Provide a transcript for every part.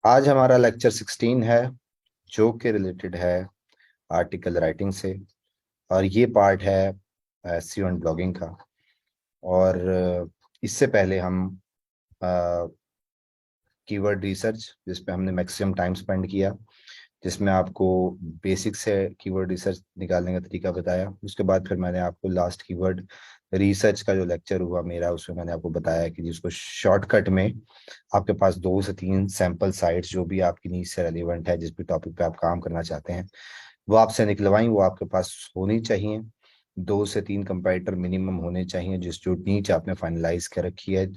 आज हमारा लेक्चर 16 है जो कि रिलेटेड है आर्टिकल राइटिंग से। और ये पार्ट है एसईओ एंड ब्लॉगिंग का। और इससे पहले हम कीवर्ड रिसर्च जिस पे हमने मैक्सिमम टाइम स्पेंड किया, जिसमें आपको बेसिक से कीवर्ड रिसर्च निकालने का तरीका बताया। उसके बाद फिर मैंने आपको लास्ट कीवर्ड रिसर्च का जो लेक्चर हुआ मेरा, उसमें मैंने आपको बताया कि जिसको शॉर्टकट में आपके पास 2 से 3 सैंपल साइट्स जो भी आपकी नीड से रेलिवेंट है, जिस भी टॉपिक पे आप काम करना चाहते हैं, वो आपसे निकलवाई, वो आपके पास होनी चाहिए। 2 से 3 कंपैरेटर मिनिमम होने चाहिए जिस जो नीच आपने फाइनलाइज कर रखी है।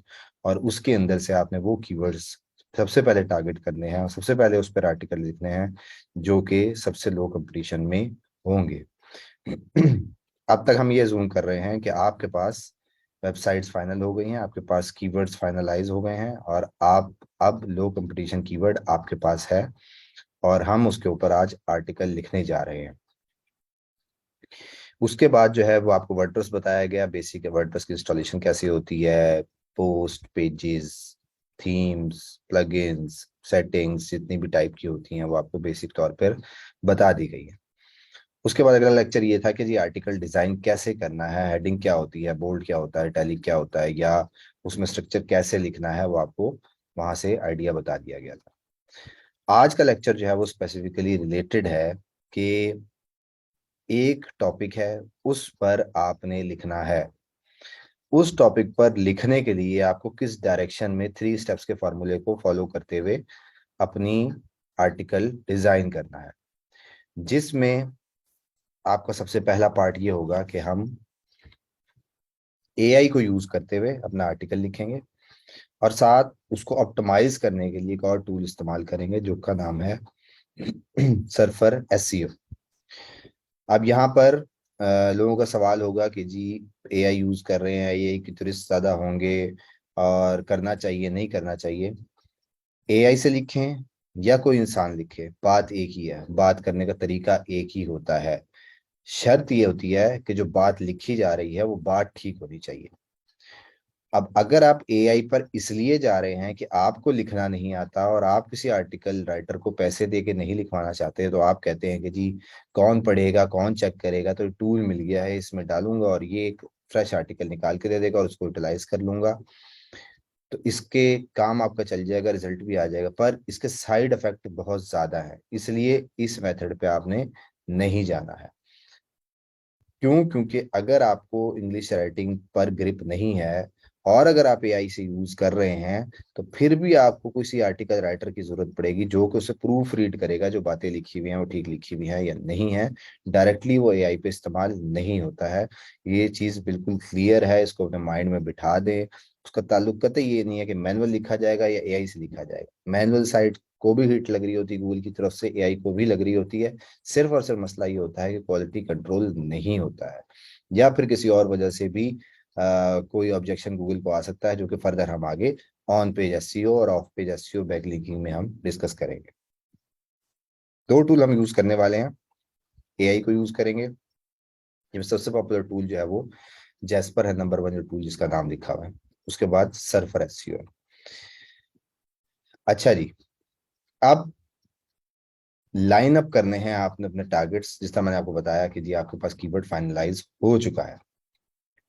और उसके अंदर से आपने वो कीवर्ड्स सबसे पहले टारगेट करने हैं और सबसे पहले उस पर आर्टिकल लिखने हैं जो कि सबसे लो कंपटीशन में होंगे। अब तक हम ये जूम कर रहे हैं कि आपके पास वेबसाइट्स फाइनल हो गई हैं, आपके पास कीवर्ड्स फाइनलाइज हो गए हैं और आप अब लो कंपटीशन कीवर्ड आपके पास है और हम उसके ऊपर आज आर्टिकल लिखने जा रहे हैं। उसके बाद जो है वो आपको वर्डप्रेस बताया गया, बेसिक वर्डप्रेस की इंस्टॉलेशन कैसे होती है, post pages, themes, plugins, settings जितनी भी टाइप की होती हैं वो आपको बेसिक तौर पर बता दी गई है। उसके बाद अगला लेक्चर ये था कि जी आर्टिकल डिजाइन कैसे करना है, हेडिंग क्या होती है, बोल्ड क्या होता है, इटैलिक क्या होता है, या उसमें स्ट्रक्चर कैसे लिखना है, वो आपको वहां से आइडिया बता दिया गया था। आज का लेक्चर जो है वो स्पेसिफिकली रिलेटेड है कि एक टॉपिक है, उस पर आपने लिखना है। उस टॉपिक पर लिखने के लिए आपको किस डायरेक्शन में 3 स्टेप्स के फॉर्मूले को फॉलो करते हुए अपनी आर्टिकल डिजाइन करना है, जिसमें आपका सबसे पहला पार्ट ये होगा कि हम एआई को यूज करते हुए अपना आर्टिकल लिखेंगे और साथ उसको ऑप्टिमाइज करने के लिए एक और टूल इस्तेमाल करेंगे जो का नाम है सर्फर एसईओ। अब यहाँ पर लोगों का सवाल होगा कि जी एआई यूज कर रहे हैं, एआई की टूरिस्ट ज्यादा होंगे और करना चाहिए नहीं करना चाहिए। एआई से लिखें या कोई इंसान लिखे, बात एक ही है, बात करने का तरीका एक ही होता है। शर्त ये होती है कि जो बात लिखी जा रही है वो बात ठीक होनी चाहिए। अब अगर आप एआई पर इसलिए जा रहे हैं कि आपको लिखना नहीं आता और आप किसी आर्टिकल राइटर को पैसे दे के नहीं लिखवाना चाहते, तो आप कहते हैं कि जी कौन पढ़ेगा, कौन चेक करेगा, तो टूल मिल गया है, इसमें डालूंगा और ये एक फ्रेश आर्टिकल निकाल के दे देगा और उसको यूटिलाइज कर लूंगा, तो इसके काम आपका चल जाएगा, रिजल्ट भी आ जाएगा। पर इसके साइड इफेक्ट बहुत ज्यादा है, इसलिए इस मेथड पे आपने नहीं जाना है। क्यों? क्योंकि अगर आपको इंग्लिश राइटिंग पर ग्रिप नहीं है और अगर आप एआई से यूज कर रहे हैं, तो फिर भी आपको किसी आर्टिकल राइटर की जरूरत पड़ेगी जो कि उसे प्रूफ रीड करेगा, जो बातें लिखी हुई हैं वो ठीक लिखी हुई हैं या नहीं है। डायरेक्टली वो एआई पे इस्तेमाल नहीं होता है। ये चीज बिल्कुल क्लियर है, इसको अपने माइंड में बिठा दें। उसका ताल्लुक कतई ये नहीं है कि मैनुअल लिखा जाएगा या एआई से लिखा जाएगा। मैनुअल साइट को भी हिट लग रही होती है गूगल की तरफ से, एआई को भी लग रही होती है। सिर्फ और सिर्फ मसला ये होता है कि क्वालिटी कंट्रोल नहीं होता है, या फिर किसी और वजह से भी कोई ऑब्जेक्शन गूगल को आ सकता है, जो कि फर्दर हम आगे ऑन पेज एसईओ और ऑफ पेज एसईओ बैकलिंकिंग में हम डिस्कस करेंगे। 2 टूल हम यूज करने वाले हैं, एआई को यूज करेंगे, जिसमें सबसे पॉपुलर टूल जो है वो जैस्पर है, नंबर 1 जो टूल जिसका नाम लिखा हुआ है। उसके बाद सर्फर एसईओ है। अच्छा जी, अब लाइन अप करने हैं आपने अपने टारगेट्स, जिस तरह मैंने आपको बताया कि जी आपके पास कीवर्ड फाइनलाइज हो चुका है।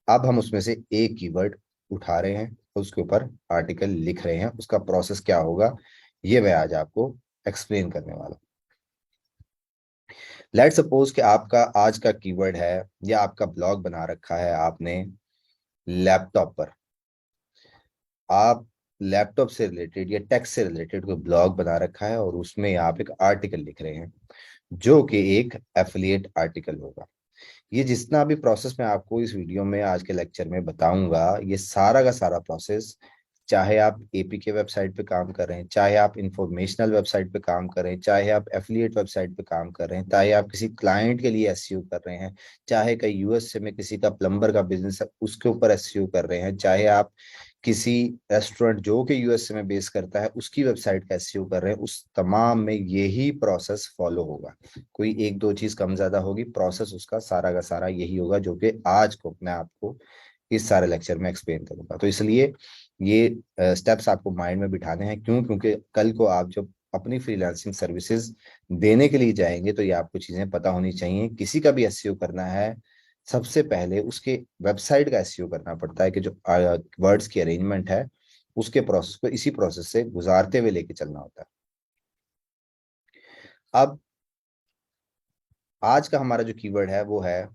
अब हम उसमें से एक कीवर्ड उठा रहे हैं और उसके ऊपर आर्टिकल लिख रहे हैं। उसका प्रोसेस क्या होगा ये मैं आज आपको एक्सप्लेन करने वाला हूँ। लेट्स सपोज कि आपका आज का कीवर्ड है या आपका ब्लॉग बना रखा है आपने लैपटॉप पर। आप लैपटॉप से रिलेटेड या टेक से रिलेटेड कोई ब्लॉग बना रखा है और उसमें आप एक आर्टिकल लिख रहे हैं जो कि एक एफिलिएट आर्टिकल होगा। ये जितना भी प्रोसेस मैं आपको इस वीडियो में आज के लेक्चर में बताऊंगा, ये सारा का सारा प्रोसेस, चाहे आप एपीके वेबसाइट पे काम कर रहे हैं, चाहे आप इंफॉर्मेशनल वेबसाइट पे काम कर रहे हैं, चाहे आप एफिलिएट वेबसाइट पे काम कर रहे हैं, चाहे आप किसी क्लाइंट के लिए एसईओ कर रहे हैं, चाहे कहीं यूएसए में किसी का प्लम्बर का बिजनेस है उसके ऊपर एसईओ कर रहे हैं, चाहे आप किसी रेस्टोरेंट जो कि यूएसए में बेस करता है उसकी वेबसाइट का एसईओ कर रहे हैं, उस तमाम में यही प्रोसेस फॉलो होगा। कोई एक दो चीज कम ज्यादा होगी, प्रोसेस उसका सारा का सारा यही होगा जो कि आज को मैं आपको इस सारे लेक्चर में एक्सप्लेन करूंगा। तो इसलिए ये स्टेप्स आपको माइंड में बिठाने हैं। क्यों? क्योंकि कल को आप जब अपनी फ्रीलांसिंग सर्विसेज देने के लिए जाएंगे तो ये आपको चीजें पता होनी चाहिए। किसी का भी एसईओ करना है, सबसे पहले उसके वेबसाइट का एसईओ करना पड़ता है कि जो वर्ड्स की अरेंजमेंट है उसके प्रोसेस को इसी प्रोसेस से गुजारते हुए लेके चलना होता है। अब आज का हमारा जो कीवर्ड है वो है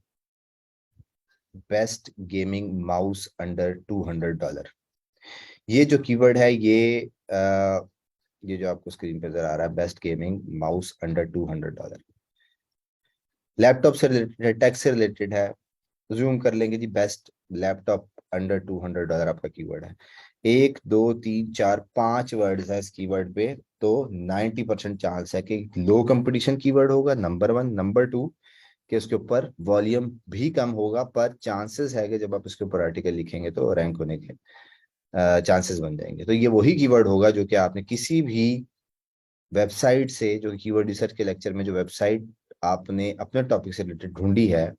बेस्ट गेमिंग माउस अंडर $200। ये जो कीवर्ड है ये जो आपको स्क्रीन पे नजर आ रहा है, best gaming mouse under $200, laptop से रिलेटेड, टेक से रिलेटेड है। जूम कर लेंगे जी, बेस्ट लैपटॉप अंडर $200 आपका कीवर्ड है। 1 2 3 4 5 वर्ड्स है इस कीवर्ड पे, तो 90% चांस है कि लो कंपटीशन कीवर्ड होगा, नंबर 1। नंबर 2 कि उसके ऊपर वॉल्यूम भी कम होगा, पर चांसेस है कि जब आप इसके ऊपर आर्टिकल लिखेंगे तो रैंक होने के चांसेस बन जाएंगे। तो ये वही कीवर्ड होगा जो कि आपने किसी भी वेबसाइट से, जो कीवर्ड रिसर्च के लेक्चर में जो वेबसाइट आपने अपने टॉपिक से रिलेटेड ढूंढी है,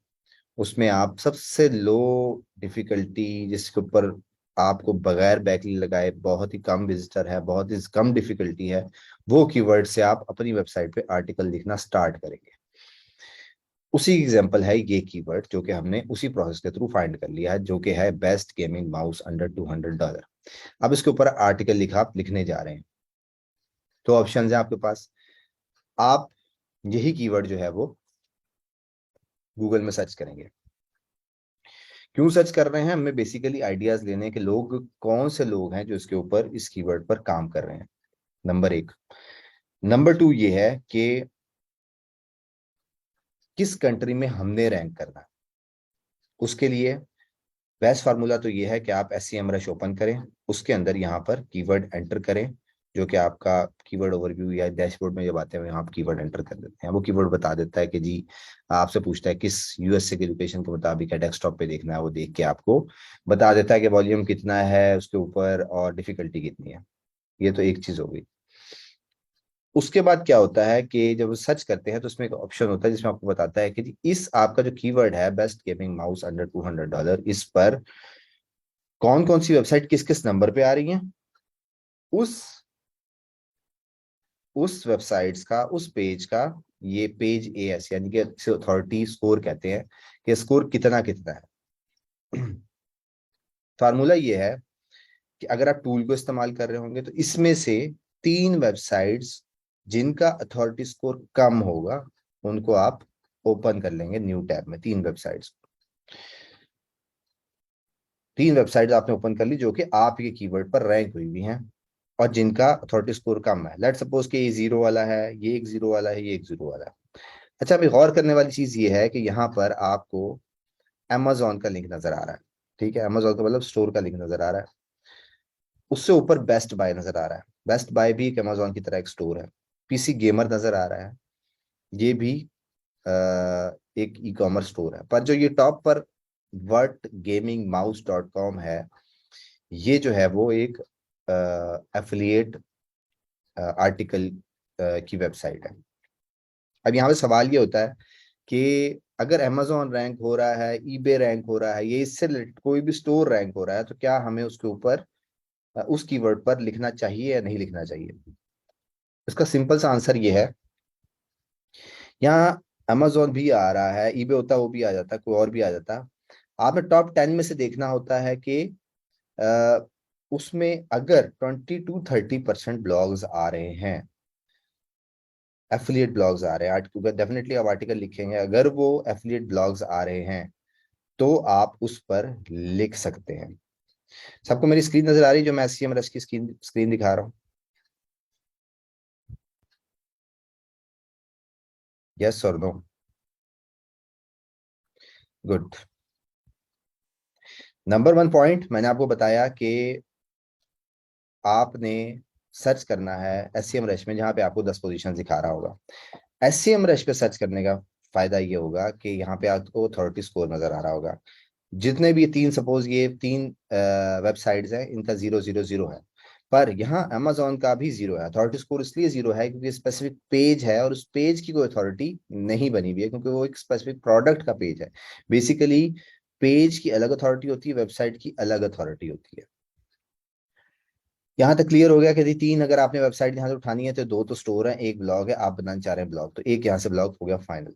उसमें आप सबसे लो डिफिकल्टी, जिसके ऊपर आपको बगैर बैकलिंक लगाए बहुत ही कम विजिटर है, बहुत ही कम डिफिकल्टी है, वो कीवर्ड से आप अपनी वेबसाइट पे आर्टिकल लिखना स्टार्ट करेंगे। उसी एग्जांपल है ये कीवर्ड जो कि हमने उसी प्रोसेस के थ्रू फाइंड कर लिया है, जो कि है बेस्ट गेमिंग माउस अंडर $200। अब इसके ऊपर आर्टिकल लिखा आप लिखने जा रहे हैं, तो ऑप्शन है आपके पास। आप यही कीवर्ड जो है वो गूगल में सर्च करेंगे। क्यों सर्च कर रहे हैं? हमें बेसिकली आइडियाज लेने के लोग कौन से लोग हैं जो इसके ऊपर इस कीवर्ड पर काम कर रहे हैं, नंबर 1। नंबर 2 ये है कि किस कंट्री में हमने रैंक करना है। उसके लिए बेस्ट फार्मूला तो ये है कि आप SEMrush ओपन करें, उसके अंदर यहाँ पर कीवर्ड एंटर करें, जो कि आपका कीवर्ड ओवरव्यू या डैशबोर्ड में जब आते हैं यहाँ आप कीवर्ड एंटर कर देते हैं। वो कीवर्ड बता देता है कि जी, आपसे पूछता है किस यूएसए के लोकेशन के मुताबिक है डेस्कटॉप पे देखना है, वो देख के आपको बता देता है कि वॉल्यूम कितना है उसके ऊपर और डिफिकल्टी कितनी है। ये तो एक चीज हो गई। उसके बाद क्या होता है कि जब सर्च करते हैं तो उसमें एक ऑप्शन होता है जिसमें आपको बताता है कि जी, इस आपका जो कीवर्ड है बेस्ट गेमिंग माउस अंडर $200, इस पर कौन कौन सी वेबसाइट किस किस नंबर पे आ रही हैं, उस उस वेबसाइट्स का, उस पेज का, ये पेज AS यानी कि अथॉरिटी स्कोर कहते हैं, कि स्कोर कितना कितना है। फार्मूला ये है कि अगर आप टूल को इस्तेमाल कर रहे होंगे तो इसमें से 3 वेबसाइट्स जिनका अथॉरिटी स्कोर कम होगा उनको आप ओपन कर लेंगे न्यू टैब में। 3 वेबसाइट्स, 3 वेबसाइट्स आपने ओपन कर ली जो कि आप ये कीवर्ड पर रैंक हुई हुई हैं और जिनका अथॉरिटी स्कोर कम है। लेट सपोज कि ये 0 वाला है, ये एक 0 वाला है, ये एक 0 वाला है। अच्छा, अभी गौर करने वाली चीज ये है कि यहाँ पर आपको Amazon का लिंक नजर आ रहा है। ठीक है, Amazon का मतलब स्टोर का लिंक नजर आ रहा है। उससे ऊपर बेस्ट बाय नजर आ रहा है। बेस्ट बाय भी एक Amazon की तरह एक स्टोर है। PC गेमर नजर आ रहा है, ये भी अ, एक ई-कॉमर्स स्टोर है। पर जो ये टॉप पर whatgamingmouse.com है, ये जो है वो एक एफिलिएट आर्टिकल की वेबसाइट है। अब यहाँ पे सवाल ये होता है कि अगर Amazon रैंक हो रहा है, eBay रैंक हो रहा है, ये इससे रिलेटेड कोई भी स्टोर रैंक हो रहा है, तो क्या हमें उसके ऊपर उस कीवर्ड पर लिखना चाहिए या नहीं लिखना चाहिए? इसका सिंपल सा आंसर ये है, यहाँ Amazon भी आ रहा है, eBay होता वो भी आ जाता, कोई और भी आ जाता। आपने टॉप 10 में से देखना होता है कि अ, उसमें अगर 20 to 30% ब्लॉग्स आ रहे हैं, एफिलिएट ब्लॉग्स आ रहे हैं, आर्टिकल डेफिनेटली आप आर्टिकल लिखेंगे, अगर वो एफिलिएट ब्लॉग्स आ रहे हैं तो आप उस पर लिख सकते हैं। सबको मेरी स्क्रीन नजर आ रही है जो मैं SEMrush की स्क्रीन स्क्रीन दिखा रहा हूँ? यस और नो? गुड। नंबर 1 पॉइंट मैंने आपको बताया कि आपने सर्च करना है SEMrush में, जहां पे आपको 10 पोजीशन दिखा रहा होगा। SEMrush पे सर्च करने का फायदा ये होगा कि यहाँ पे आपको अथॉरिटी स्कोर नजर आ रहा होगा। जितने भी तीन, सपोज ये 3 वेबसाइट्स हैं, इनका 0 0 0 है, पर यहाँ Amazon का भी 0 है। अथॉरिटी स्कोर इसलिए 0 है क्योंकि स्पेसिफिक पेज है और उस पेज की कोई अथॉरिटी नहीं बनी हुई है, क्योंकि वो एक स्पेसिफिक प्रोडक्ट का पेज है। बेसिकली पेज की अलग अथॉरिटी होती है, वेबसाइट की अलग अथॉरिटी होती है। यहाँ तक क्लियर हो गया कि यदि तीन अगर आपने वेबसाइट यहाँ से उठानी है तो दो तो स्टोर है, एक ब्लॉग है, आप बनाना चाह रहे हैं ब्लॉग, तो एक यहाँ से ब्लॉग हो गया फाइनल।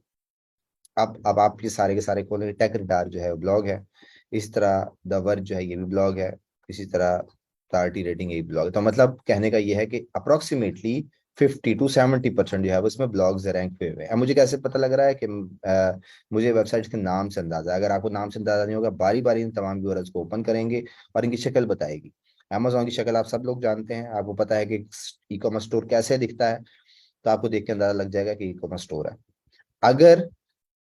अब आप ये सारे के सारे खोलेंगे, टेक रडार जो है वो ब्लॉग है, इस तरह द वर्ज जो है ये भी ब्लॉग है, इसी तरह टार्टी रेटिंग ये भी ब्लॉग है। तो मतलब कहने का ये है कि अप्रोक्सीमेटली 50 to 70% जो है वो इसमें ब्लॉग्स रैंक पे हुए हैं। अब मुझे कैसे पता लग रहा है कि मुझे वेबसाइट के नाम से अंदाजा है। अगर आपको नाम से अंदाजा नहीं होगा, बारी बारी इन तमाम व्यूअर्स को ओपन करेंगे और इनकी शक्ल बताएगी। अमेजोन की शक्ल आप सब लोग जानते हैं, आपको पता है कि ई कॉमर्स स्टोर कैसे दिखता है, तो आपको देख के अंदाजा लग जाएगा कि ई कॉमर्स स्टोर है। अगर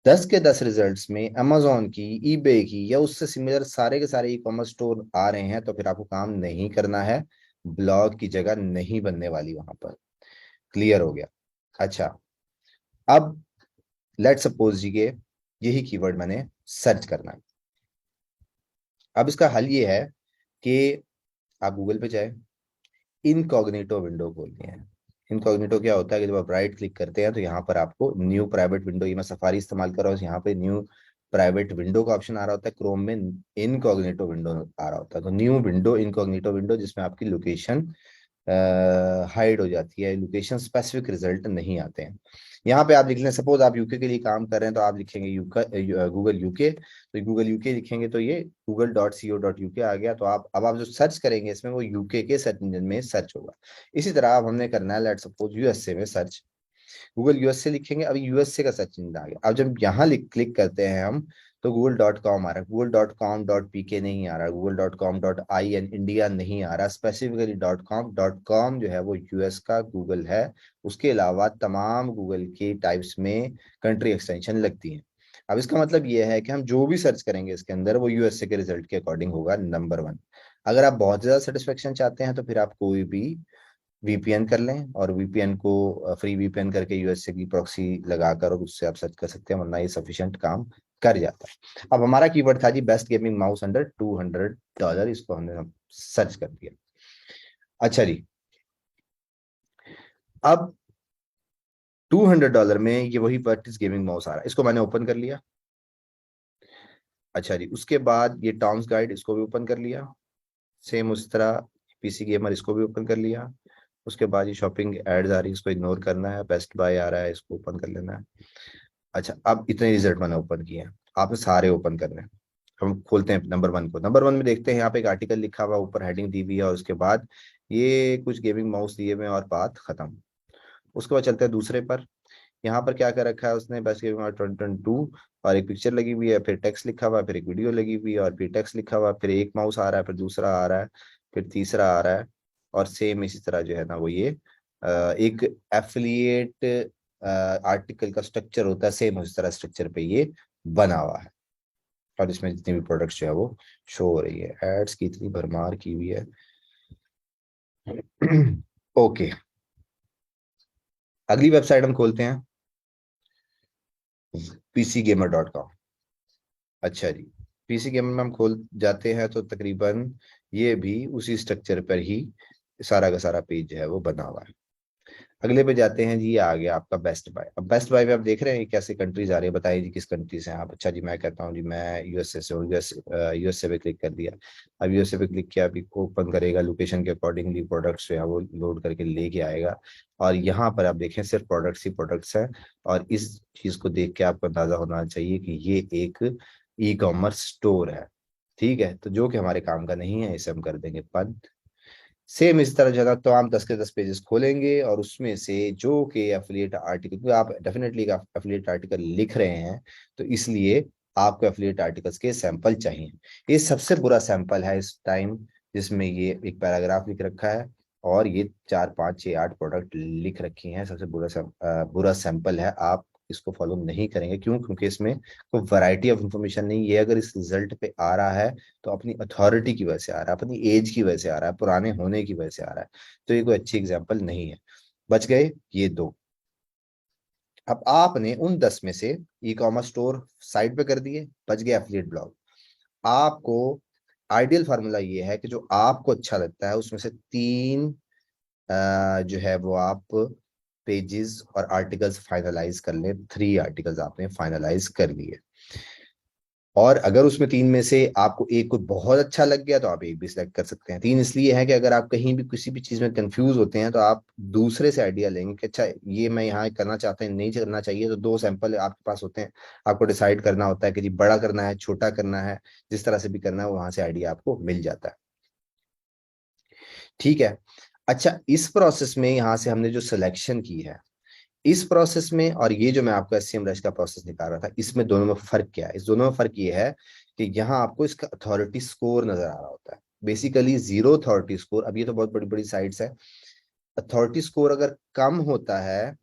10 के 10 रिजल्ट्स में अमेजोन की, ईबे की या उससे सिमिलर सारे के सारे ई कॉमर्स स्टोर आ रहे हैं, तो फिर आपको काम नहीं करना है, ब्लॉग की जगह नहीं बनने वाली वहां पर। क्लियर हो गया? अच्छा, अब लेट सपोज जी के यही कीवर्ड मैंने सर्च करना है। अब इसका हल ये है कि आप गूगल पे जाए, इनकॉग्निटो विंडो खोलनी है। इनकॉग्निटो क्या होता है कि जब आप राइट क्लिक करते हैं तो यहाँ पर आपको न्यू प्राइवेट विंडो, ये मैं सफारी इस्तेमाल कर रहा हूँ, यहाँ पे न्यू प्राइवेट विंडो का ऑप्शन आ रहा होता है, क्रोम में इनकॉग्निटो विंडो आ रहा होता है। तो न्यू विंडो, इनकॉग्निटो विंडो, जिसमें आपकी लोकेशन हाइड हो जाती है, लोकेशन स्पेसिफिक रिजल्ट नहीं आते हैं। यहाँ पे आप लिख लें, सपोज आप यूके के लिए काम कर रहे हैं तो आप लिखेंगे गूगल यूके, तो गूगल यूके लिखेंगे तो ये google.co.uk आ गया। तो आप अब आप जो सर्च करेंगे इसमें वो यूके के सर्च इंजन में सर्च होगा। इसी तरह अब हमने करना है लेट सपोज यूएसए में सर्च, गूगल यूएसए लिखेंगे, अभी यूएसए का सर्च इंजन आ गया। अब जब यहाँ क्लिक करते हैं हम, तो google.com आ रहा है, google.com.pk नहीं आ रहा, google.com.in इंडिया नहीं आ रहा, स्पेसिफिकली .com जो है वो यूएस का गूगल है। उसके अलावा तमाम गूगल के टाइप्स में कंट्री एक्सटेंशन लगती हैं। अब इसका मतलब ये है कि हम जो भी सर्च करेंगे इसके अंदर वो यूएसए के रिजल्ट के अकॉर्डिंग होगा, नंबर वन। अगर आप बहुत ज्यादा सेटिस्फेक्शन चाहते हैं तो फिर आप कोई भी वीपीएन कर लें, और वीपीएन को फ्री वीपीएन करके यूएसए की प्रॉक्सी लगाकर और उससे आप सर्च कर सकते हैं, वरना ये सफिशिएंट काम कर जाता है। अब हमारा कीवर्ड था जी बेस्ट गेमिंग माउस अंडर $200, इसको हमने सर्च कर दिया। अच्छा जी, अब $200 में ये वही वर्टिस गेमिंग माउस आ रहा है, इसको मैंने ओपन कर लिया। अच्छा जी, उसके बाद ये टॉम्स गाइड, इसको भी ओपन कर लिया। सेम उस तरह पीसी गेमर, इसको भी ओपन कर लिया। उसके बाद ये शॉपिंग एड्स आ रही है, इसको इग्नोर करना है। बेस्ट बाय आ रहा है, इसको ओपन कर लेना है। अच्छा, अब इतने रिजल्ट मैंने ओपन किए हैं, आपने सारे ओपन करने हैं। हम खोलते हैं नंबर वन को। नंबर वन में देखते हैं यहाँ पे एक आर्टिकल लिखा हुआ, ऊपर हेडिंग दी हुई है, और उसके बाद ये कुछ गेमिंग माउस दिए हुए हैं और बात खत्म। उसके बाद चलते हैं दूसरे पर। यहाँ पर क्या कर रखा है उसने, बेस्ट गेमिंग माउस 2022, और एक पिक्चर लगी हुई है, फिर टेक्स्ट लिखा हुआ है, फिर एक वीडियो लगी हुई है, और फिर टेक्स्ट लिखा हुआ है, फिर एक माउस आ रहा है, फिर दूसरा आ रहा है, फिर तीसरा आ रहा है। और सेम इसी तरह जो है ना वो ये एक एफिलिएट आर्टिकल का स्ट्रक्चर होता है, सेम उस तरह स्ट्रक्चर पे ये बना हुआ है। और इसमें जितनी भी प्रोडक्ट्स जो है वो शो हो रही है, एड्स की इतनी भरमार की हुई है। ओके, अगली वेबसाइट हम खोलते हैं, pcgamer.com। अच्छा जी, पीसी गेमर में हम खोल जाते हैं तो तकरीबन ये भी उसी स्ट्रक्चर पर ही सारा का सारा पेज जो है वो बना हुआ है। अगले पे जाते हैं जी, ये आ गया आपका बेस्ट बाय। अब बेस्ट बाय में आप देख रहे हैं कैसे कंट्रीज आ रही है, बताइए जी किस कंट्री से हैं आप। अच्छा जी, मैं कहता हूँ जी मैं यूएसए से हूँ, यूएसए पे क्लिक कर दिया। अब यूएसए पे क्लिक किया, अभी ओपन करेगा, लोकेशन के अकॉर्डिंगली प्रोडक्ट्स जो है वो लोड करके लेके आएगा। और यहाँ पर आप देखें सिर्फ प्रोडक्ट्स ही प्रोडक्ट्स हैं, और इस चीज को देख के आपको अंदाजा होना चाहिए कि ये एक ई कॉमर्स स्टोर है। ठीक है, तो जो कि हमारे काम का नहीं है, इसे हम कर देंगे बंद। सेम इस तरह जो है तो हम 10 के 10 पेजेस खोलेंगे, और उसमें से जो कि एफिलिएट आर्टिकल, क्योंकि आप डेफिनेटली एफिलिएट आर्टिकल लिख रहे हैं, तो इसलिए आपको एफिलिएट आर्टिकल्स के सैंपल चाहिए। ये सबसे बुरा सैंपल है इस टाइम, जिसमें ये एक पैराग्राफ लिख रखा है और ये 4 5 6 8 प्रोडक्ट लिख रखी हैं। सबसे बुरा सैंपल है। आप इसको फॉलो नहीं करेंगे, क्यों? क्योंकि इसमें कोई वैरायटी ऑफ इंफॉर्मेशन नहीं है। अगर इस रिजल्ट पे आ रहा है तो अपनी अथॉरिटी की वजह से आ रहा है, अपनी एज की वजह से आ रहा है, पुराने होने की वजह से आ रहा है। तो ये कोई अच्छी एग्जाम्पल नहीं है। बच गए ये दो। अब आपने उन 10 में से ई कॉमर्स स्टोर साइड पे कर दिए, बच गया एफिलिएट ब्लॉग। आपको आइडियल फार्मूला ये है कि जो आपको अच्छा लगता है उसमें से तीन जो है वो आप पेजेस और आर्टिकल्स फाइनलाइज कर लें। 3 आर्टिकल्स आपने फाइनलाइज कर लिए। और अगर उसमें तीन में से आपको एक को बहुत अच्छा लग गया तो आप एक भी सिलेक्ट कर सकते हैं। तीन इसलिए है कि अगर आप कहीं भी किसी भी चीज में कंफ्यूज होते हैं तो आप दूसरे से आइडिया लेंगे कि अच्छा ये मैं यहाँ करना चाहता हूँ, नहीं करना चाहिए, तो दो सैंपल आपके पास होते हैं। आपको डिसाइड करना होता है कि जी बड़ा करना है, छोटा करना है, जिस तरह से भी करना है वहां से आइडिया आपको मिल जाता है। ठीक है। अच्छा, इस प्रोसेस में यहाँ से हमने जो सिलेक्शन की है, इस प्रोसेस में और ये जो मैं आपको एससीएम रश का प्रोसेस निकाल रहा था, इसमें दोनों में फर्क क्या है? इस दोनों में फर्क ये है कि यहाँ आपको इसका अथॉरिटी स्कोर नजर आ रहा होता है। बेसिकली जीरो अथॉरिटी स्कोर, अब ये तो बहुत बड़ी बड़ी साइट्स है, अथॉरिटी स्कोर अगर कम होता है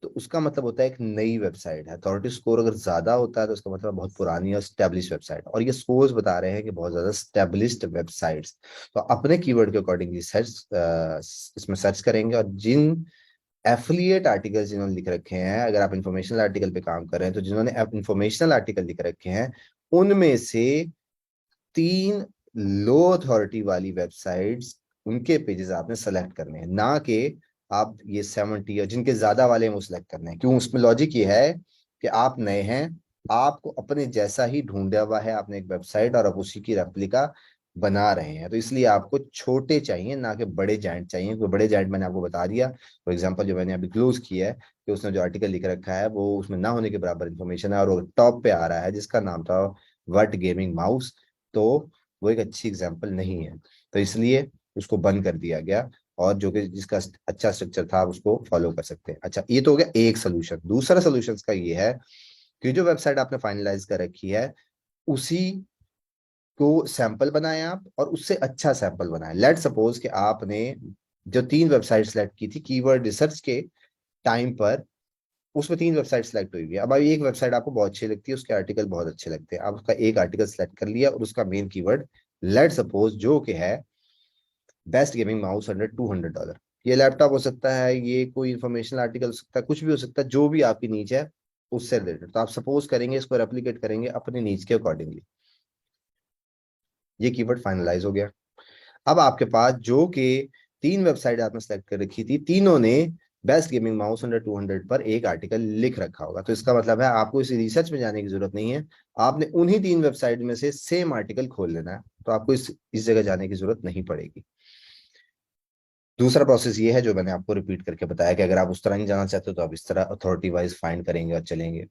तो उसका मतलब होता है एक नई वेबसाइट है। अथॉरिटी स्कोर अगर ज्यादा होता है तो उसका मतलब बहुत पुरानी और स्टेब्लिश वेबसाइट, और ये स्कोर्स बता रहे हैं कि बहुत ज्यादा स्टेब्लिश्ड वेबसाइट्स। तो अपने कीवर्ड के अकॉर्डिंगली सर्च इसमें सर्च करेंगे, और जिन एफिलिएट आर्टिकल जिन्होंने लिख रखे हैं, अगर आप इंफॉर्मेशनल आर्टिकल पे काम कर रहे हैं तो जिन्होंने इंफॉर्मेशनल आर्टिकल लिख रखे हैं उनमें से तीन लो अथॉरिटी वाली वेबसाइट्स, उनके पेजेस आपने सेलेक्ट करने हैं, ना कि आप ये 70 और जिनके ज्यादा वाले हैं वो सिलेक्ट करने हैं। क्यों? उसमें लॉजिक ये है कि आप नए हैं, आपको अपने जैसा ही ढूंढा हुआ है आपने एक वेबसाइट, और आप उसी की रेप्लिका बना रहे हैं, तो इसलिए आपको छोटे चाहिए ना कि बड़े जाइंट चाहिए। क्योंकि बड़े जाइंट मैंने आपको बता दिया, फॉर एग्जांपल जो मैंने अभी क्लोज किया है, कि उसने जो आर्टिकल लिख रखा है वो उसमें ना होने के बराबर इन्फॉर्मेशन है, और वो टॉप पे आ रहा है जिसका नाम था वट गेमिंग माउस, तो वो एक अच्छी एग्जाम्पल नहीं है, तो इसलिए उसको बंद कर दिया गया। और जो कि जिसका अच्छा स्ट्रक्चर था आप उसको फॉलो कर सकते हैं। अच्छा, ये तो हो गया एक सोल्यूशन। दूसरा सोल्यूशन का ये है कि जो वेबसाइट आपने फाइनलाइज कर रखी है उसी को सैंपल बनाएं आप, और उससे अच्छा सैंपल बनाएं। लेट सपोज कि आपने जो तीन वेबसाइट सेलेक्ट की थी कीवर्ड रिसर्च के टाइम पर, उसमें तीन वेबसाइट सेलेक्ट हुई है। अब एक वेबसाइट आपको बहुत अच्छी लगती है, उसके आर्टिकल बहुत अच्छे लगते हैं, आप उसका एक आर्टिकल सेलेक्ट कर लिया और उसका मेन कीवर्ड लेट सपोज जो कि है बेस्ट गेमिंग माउस अंडर $200। ये लैपटॉप हो सकता है, ये कोई इंफॉर्मेशनल आर्टिकल हो सकता है, कुछ भी हो सकता है, जो भी आपकी नीच है उससे रिलेटेड, तो आप सपोज करेंगे, इसको रेप्लिकेट करेंगे अपनी नीच के अकॉर्डिंगली। ये कीवर्ड फाइनलाइज हो गया। अब आपके पास जो कि तीन वेबसाइट आपने सेलेक्ट कर रखी थी, तीनों ने बेस्ट गेमिंग माउस अंडर 200 पर एक आर्टिकल लिख रखा होगा, तो इसका मतलब है आपको इस रिसर्च में जाने की जरूरत नहीं है, आपने उन्हीं तीन वेबसाइट में से सेम आर्टिकल खोल लेना है, तो आपको इस जगह जाने की जरूरत नहीं पड़ेगी। दूसरा प्रोसेस ये है जो मैंने आपको रिपीट करके बताया, कि अगर आप उस तरह नहीं जाना चाहते तो आप इस तरह अथॉरिटी वाइज फाइंड करेंगे और चलेंगे।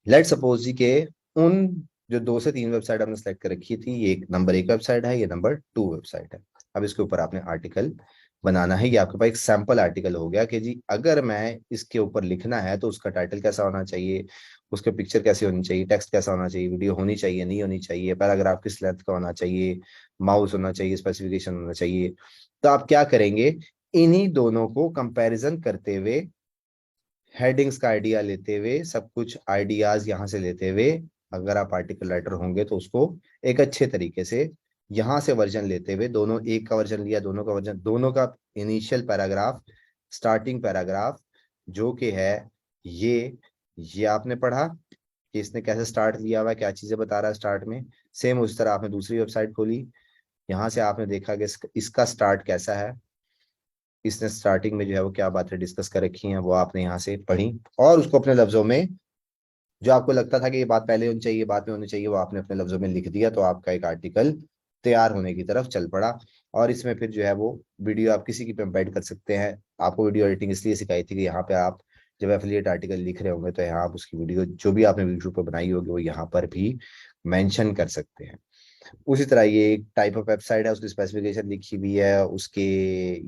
लेट सपोज जी के उन जो दो से तीन वेबसाइट आपने सेलेक्ट कर रखी थी, ये एक नंबर एक वेबसाइट है, ये नंबर टू वेबसाइट है। अब इसके ऊपर आपने आर्टिकल बनाना है। ये आपके पास एक सैंपल आर्टिकल हो गया कि जी अगर मैं इसके ऊपर लिखना है तो उसका टाइटल कैसा होना चाहिए, उसके पिक्चर कैसी होनी चाहिए, टेक्स्ट कैसा होना चाहिए, वीडियो होनी चाहिए नहीं होनी चाहिए, पैराग्राफ किस लेंथ का होना चाहिए, माउस होना चाहिए, स्पेसिफिकेशन होना चाहिए। तो आप क्या करेंगे, इन्हीं दोनों को कंपैरिजन करते हुए, हेडिंग्स का आइडिया लेते हुए, सब कुछ आइडियाज यहाँ से लेते हुए, अगर आप आर्टिकल राइटर होंगे तो उसको एक अच्छे तरीके से यहाँ से वर्जन लेते हुए, दोनों एक का वर्जन लिया, दोनों का वर्जन, दोनों का इनिशियल पैराग्राफ, स्टार्टिंग पैराग्राफ जो कि है ये आपने पढ़ा कि इसने कैसे स्टार्ट लिया हुआ है, क्या चीजें बता रहा है स्टार्ट में। सेम उस तरह आपने दूसरी वेबसाइट खोली, यहाँ से आपने देखा कि इसका स्टार्ट कैसा है, इसने स्टार्टिंग में जो है वो क्या बातें डिस्कस कर रखी हैं वो आपने यहाँ से पढ़ी, और उसको अपने लफ्जों में, जो आपको लगता था कि ये बात पहले होनी चाहिए, बात में होनी चाहिए, वो आपने अपने लफ्जों में लिख दिया, तो आपका एक आर्टिकल तैयार होने की तरफ चल पड़ा। और इसमें फिर जो है वो वीडियो आप किसी की पे एम्बेड कर सकते हैं। आपको वीडियो एडिटिंग इसलिए सिखाई थी कि यहाँ पे आप जब एफिलिएट आर्टिकल लिख रहे होंगे तो यहाँ आप उसकी वीडियो जो भी आपने यूट्यूब पर बनाई होगी वो यहाँ पर भी मेंशन कर सकते हैं। उसी तरह ये एक टाइप ऑफ वेबसाइट है, उसकी स्पेसिफिकेशन लिखी हुई है, उसके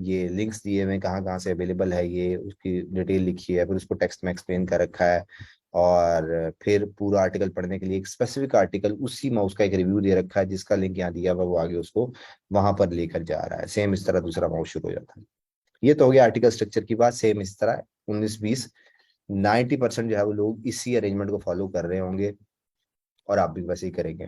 ये लिंक्स दिए हुए कहाँ कहाँ से अवेलेबल है, ये उसकी डिटेल लिखी है, फिर उसको टेक्स्ट में एक्सप्लेन कर रखा है, और फिर पूरा आर्टिकल पढ़ने के लिए एक स्पेसिफिक आर्टिकल उसी माउस का एक रिव्यू दे रखा है जिसका लिंक यहाँ दिया हुआ, वो आगे उसको वहां पर लेकर जा रहा है। सेम इस तरह दूसरा माउस शुरू हो जाता है। ये तो हो गया आर्टिकल स्ट्रक्चर की बात। सेम इस तरह 19-20 90% जो है वो लोग इसी अरेंजमेंट को फॉलो कर रहे होंगे, और आप भी वैसे ही करेंगे।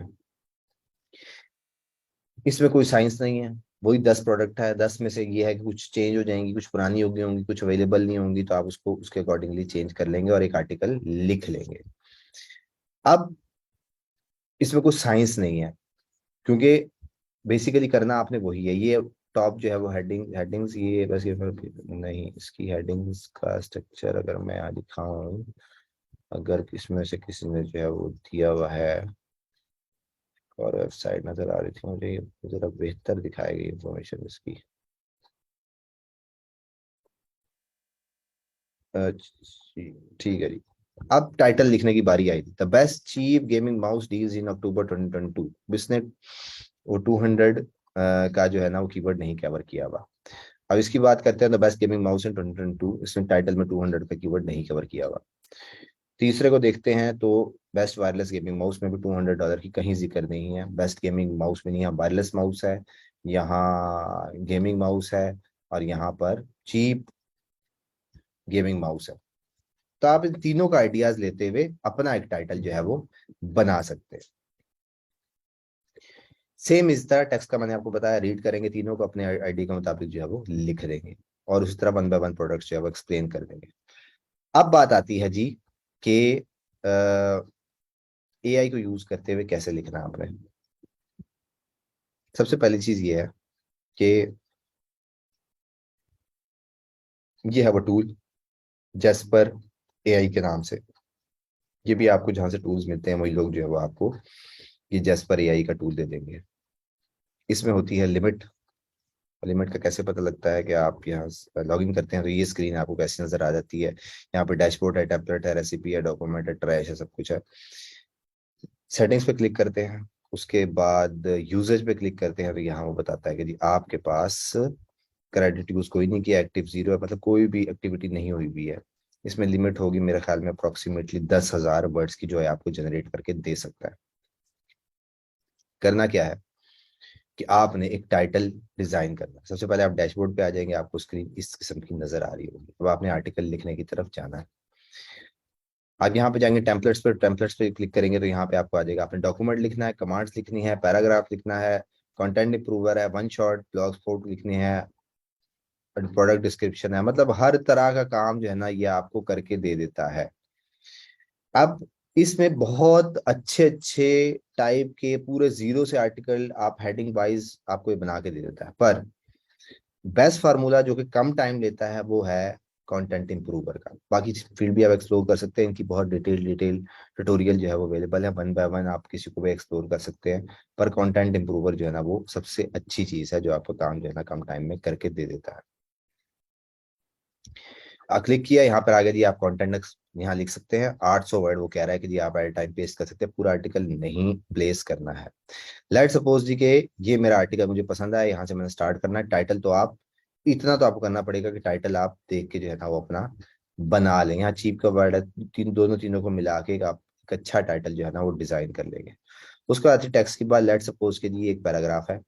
इसमें कोई साइंस नहीं है, वही 10 प्रोडक्ट है, 10 में से ये है कि कुछ चेंज हो जाएंगी, कुछ पुरानी होगी होंगी, कुछ अवेलेबल नहीं होंगी, तो आप उसको उसके अकॉर्डिंगली चेंज कर लेंगे और एक आर्टिकल लिख लेंगे। अब इसमें कुछ साइंस नहीं है, क्योंकि बेसिकली करना आपने वही है। ये टॉप जो है वो हेडिंग्स, ये बस ये नहीं, इसकी हेडिंग्स का स्ट्रक्चर अगर मैं यहाँ दिखाऊं, अगर इसमें से किसी ने जो है वो दिया हुआ है और वेबसाइट नजर आ रही थी मुझे, ये जरा बेहतर दिखाएगी इंफॉर्मेशन इसकी। ठीक है जी। अब टाइटल लिखने की बारी आई थी, the best cheap gaming mouse deals in October 2022। बिसने वो 200 का जो है ना वो कीवर्ड नहीं कवर किया हुआ। अब इसकी बात करते हैं, द बेस्ट गेमिंग माउस इन 2022, इसने टाइटल में 200 का कीवर्ड नहीं कवर किया हुआ। तीसरे को देखते हैं तो बेस्ट वायरलेस गेमिंग माउस में भी $200 की कहीं जिक्र नहीं है। बेस्ट गेमिंग माउस में नहीं, यहाँ वायरलेस माउस है, यहाँ गेमिंग माउस है, और यहाँ पर चीप गेमिंग माउस है। तो आप इन तीनों का आइडियाज लेते हुए अपना एक टाइटल जो है वो बना सकते हैं। सेम इस तरह टेक्स्ट का मैंने आपको बताया, रीड करेंगे तीनों को, अपने आईडी के मुताबिक जो है वो लिख देंगे, और उसी तरह वन बाय वन प्रोडक्ट्स जो है वो एक्सप्लेन कर देंगे। अब बात आती है जी कि एआई को यूज करते हुए कैसे लिखना है आपने। सबसे पहली चीज ये है कि ये है वो टूल जेस्पर एआई के नाम से। ये भी आपको जहां से टूल्स मिलते हैं वही लोग जो है वो आपको ये जेस्पर एआई का टूल दे देंगे। इसमें होती है लिमिट। लिमिट का कैसे पता लगता है कि आप यहाँ लॉग इन करते हैं तो ये स्क्रीन आपको कैसी नजर आ जाती है। यहाँ पे डैशबोर्ड है, टेम्पलेट है, रेसिपी है, डॉक्यूमेंट है, ट्रैश है, सब कुछ है। सेटिंग्स पे क्लिक करते हैं, उसके बाद यूजेज पे क्लिक करते हैं, तो यहाँ वो बताता है कि जी आपके पास क्रेडिट यूज कोई नहीं किया, एक्टिव जीरो है, मतलब कोई भी एक्टिविटी नहीं हुई हुई है। इसमें लिमिट होगी मेरे ख्याल में अप्रोक्सीमेटली 10,000 वर्ड्स की, जो है आपको जनरेट करके दे सकता है। करना क्या है कि आपने एक टाइटल डिजाइन करना है। सबसे पहले आप डैशबोर्ड पे आ जाएंगे, आपको स्क्रीन इस किस्म की नजर आ रही होगी। अब आपने आर्टिकल लिखने की तरफ जाना है। आप यहाँ पे जाएंगे टेम्पलेट्स पे, टेम्पलेट्स पे क्लिक करेंगे तो यहाँ पे आपको आ जाएगा, आपने डॉक्यूमेंट लिखना है, कमांड्स लिखनी है, पैराग्राफ लिखना है, कंटेंट इंप्रूवर है, वन शॉट ब्लॉग स्पोर्ट लिखनी है, प्रोडक्ट डिस्क्रिप्शन है, मतलब हर तरह का काम जो है ना ये आपको करके दे देता है। अब इसमें बहुत अच्छे अच्छे टाइप के पूरे जीरो से आर्टिकल आप हेडिंग वाइज आपको ये बना के दे देता है। पर बेस्ट फार्मूला जो कि कम टाइम लेता है वो है कंटेंट इंप्रूवर का। बाकी फील्ड भी आप एक्सप्लोर कर सकते हैं, इनकी बहुत डिटेल डिटेल ट्यूटोरियल जो है वो अवेलेबल है, वन बाय वन आप किसी को भी एक्सप्लोर कर सकते हैं। पर कंटेंट इंप्रूवर जो है ना वो सबसे अच्छी चीज है, जो आपको काम जो है ना कम टाइम में करके दे देता है। क्लिक किया, यहाँ पर आ गया जी, आप कंटेंट यहाँ लिख सकते हैं। 800 वर्ड वो कह रहा है कि जी आप एट टाइम पेस्ट कर सकते हैं, पूरा आर्टिकल नहीं प्लेस करना है। लेट सपोज जी के ये मेरा आर्टिकल मुझे पसंद आया, यहाँ से मैंने स्टार्ट करना है। टाइटल तो आप इतना तो आपको करना पड़ेगा कि टाइटल आप देख के जो है ना वो अपना बना लेंगे। यहाँ चीप का वर्ड है, दोनों तीनों को मिला के आप एक अच्छा टाइटल जो है ना वो डिजाइन कर लेंगे। उसके बाद टेक्स्ट के बाद लेट सपोज के लिए एक पैराग्राफ है,